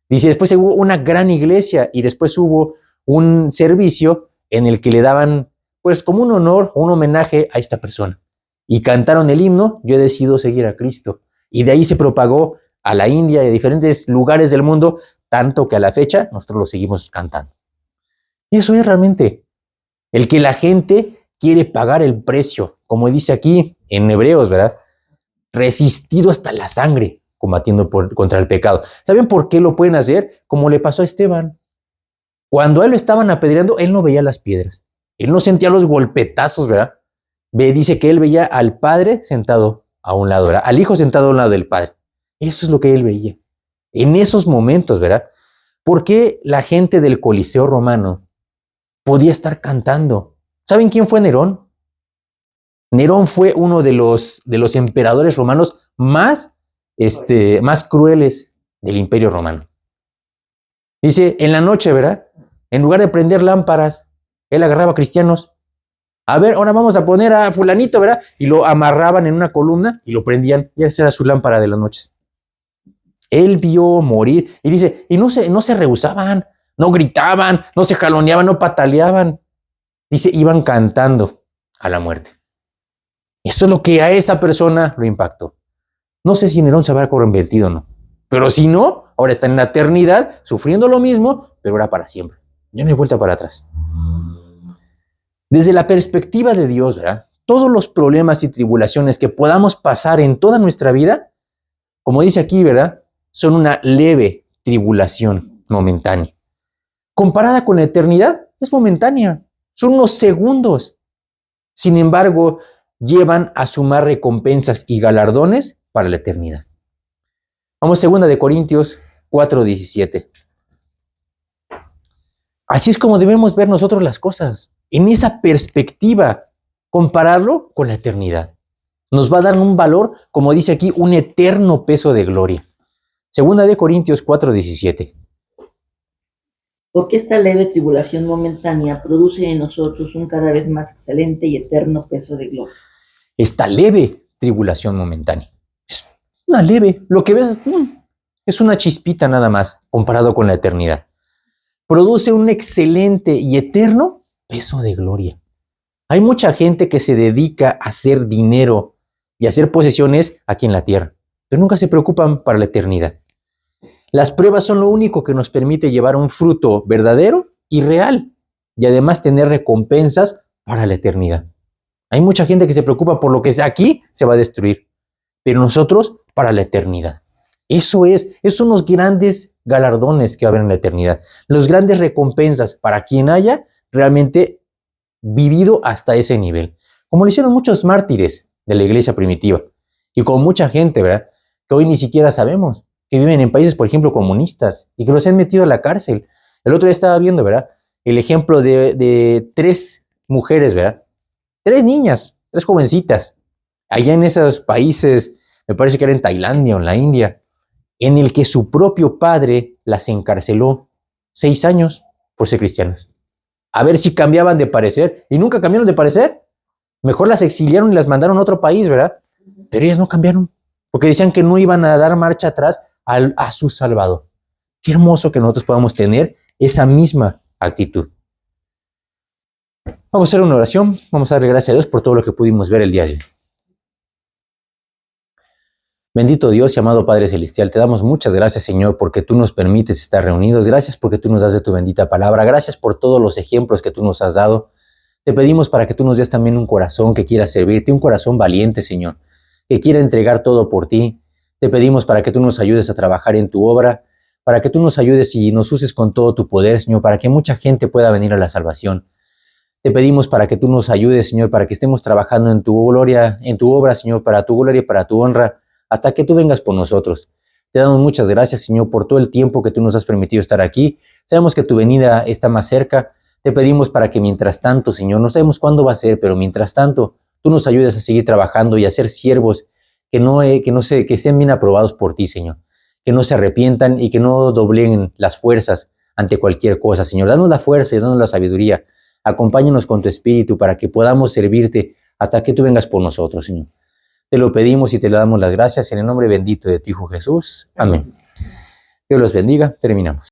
Dice, después hubo una gran iglesia y después hubo un servicio en el que le daban, pues, como un honor, un homenaje a esta persona. Y cantaron el himno, yo he decidido seguir a Cristo. Y de ahí se propagó a la India y a diferentes lugares del mundo, tanto que a la fecha nosotros lo seguimos cantando. Y eso es realmente el que la gente quiere pagar el precio, como dice aquí en Hebreos, ¿verdad? Resistido hasta la sangre, combatiendo contra el pecado. ¿Saben por qué lo pueden hacer? Como le pasó a Esteban. Cuando a él lo estaban apedreando, él no veía las piedras. Él no sentía los golpetazos, ¿verdad? Dice que él veía al Padre sentado a un lado, ¿verdad? Al Hijo sentado a un lado del Padre. Eso es lo que él veía. En esos momentos, ¿verdad? ¿Por qué la gente del Coliseo romano podía estar cantando? ¿Saben quién fue Nerón? Nerón fue uno de los emperadores romanos más crueles del Imperio Romano. Dice, en la noche, ¿verdad? En lugar de prender lámparas, él agarraba cristianos A ver, ahora vamos a poner a fulanito, ¿verdad? Y lo amarraban en una columna y lo prendían. Y esa era su lámpara de las noches. Él vio morir y dice, y no se rehusaban, no gritaban, no se jaloneaban, no pataleaban. Dice, iban cantando a la muerte. Eso es lo que a esa persona lo impactó. No sé si Nerón se habrá convertido o no. Pero si no, ahora está en la eternidad, sufriendo lo mismo, pero ahora para siempre. Ya no hay vuelta para atrás. Desde la perspectiva de Dios, ¿verdad? Todos los problemas y tribulaciones que podamos pasar en toda nuestra vida, como dice aquí, ¿verdad? Son una leve tribulación momentánea. Comparada con la eternidad, es momentánea. Son unos segundos. Sin embargo, llevan a sumar recompensas y galardones para la eternidad. Vamos a 2 Corintios 4:17. Así es como debemos ver nosotros las cosas, en esa perspectiva, compararlo con la eternidad. Nos va a dar un valor, como dice aquí, un eterno peso de gloria. 2 Corintios 4:17. Porque esta leve tribulación momentánea produce en nosotros un cada vez más excelente y eterno peso de gloria. Esta leve tribulación momentánea. Es una leve, lo que ves es una chispita nada más comparado con la eternidad. Produce un excelente y eterno peso de gloria. Hay mucha gente que se dedica a hacer dinero y a hacer posesiones aquí en la tierra, pero nunca se preocupan para la eternidad. Las pruebas son lo único que nos permite llevar un fruto verdadero y real, y además tener recompensas para la eternidad. Hay mucha gente que se preocupa por lo que aquí se va a destruir, pero nosotros para la eternidad. Esos son los grandes galardones que va a haber en la eternidad, las grandes recompensas para quien haya realmente vivido hasta ese nivel, como lo hicieron muchos mártires de la iglesia primitiva, y con mucha gente, ¿verdad?, que hoy ni siquiera sabemos, que viven en países, por ejemplo, comunistas, y que los han metido a la cárcel. El otro día estaba viendo, ¿verdad?, el ejemplo de 3 mujeres, ¿verdad?, 3 niñas, 3 jovencitas, allá en esos países, me parece que era en Tailandia o en la India, en el que su propio padre las encarceló 6 años por ser cristianos. A ver si cambiaban de parecer, y nunca cambiaron de parecer. Mejor las exiliaron y las mandaron a otro país, ¿verdad? Pero ellas no cambiaron, porque decían que no iban a dar marcha atrás a su Salvador. Qué hermoso que nosotros podamos tener esa misma actitud. Vamos a hacer una oración, vamos a darle gracias a Dios por todo lo que pudimos ver el día de hoy. Bendito Dios y amado Padre Celestial, te damos muchas gracias, Señor, porque tú nos permites estar reunidos. Gracias porque tú nos das de tu bendita palabra. Gracias por todos los ejemplos que tú nos has dado. Te pedimos para que tú nos des también un corazón que quiera servirte, un corazón valiente, Señor, que quiera entregar todo por ti. Te pedimos para que tú nos ayudes a trabajar en tu obra, para que tú nos ayudes y nos uses con todo tu poder, Señor, para que mucha gente pueda venir a la salvación. Te pedimos para que tú nos ayudes, Señor, para que estemos trabajando en tu gloria, en tu obra, Señor, para tu gloria y para tu honra, hasta que tú vengas por nosotros. Te damos muchas gracias, Señor, por todo el tiempo que tú nos has permitido estar aquí. Sabemos que tu venida está más cerca. Te pedimos para que mientras tanto, Señor, no sabemos cuándo va a ser, pero mientras tanto, tú nos ayudes a seguir trabajando y a ser siervos que sean bien aprobados por ti, Señor. Que no se arrepientan y que no dobleguen las fuerzas ante cualquier cosa, Señor. Danos la fuerza y danos la sabiduría. Acompáñanos con tu espíritu para que podamos servirte hasta que tú vengas por nosotros, Señor. Te lo pedimos y te le damos las gracias en el nombre bendito de tu Hijo Jesús. Amén. Dios los bendiga. Terminamos.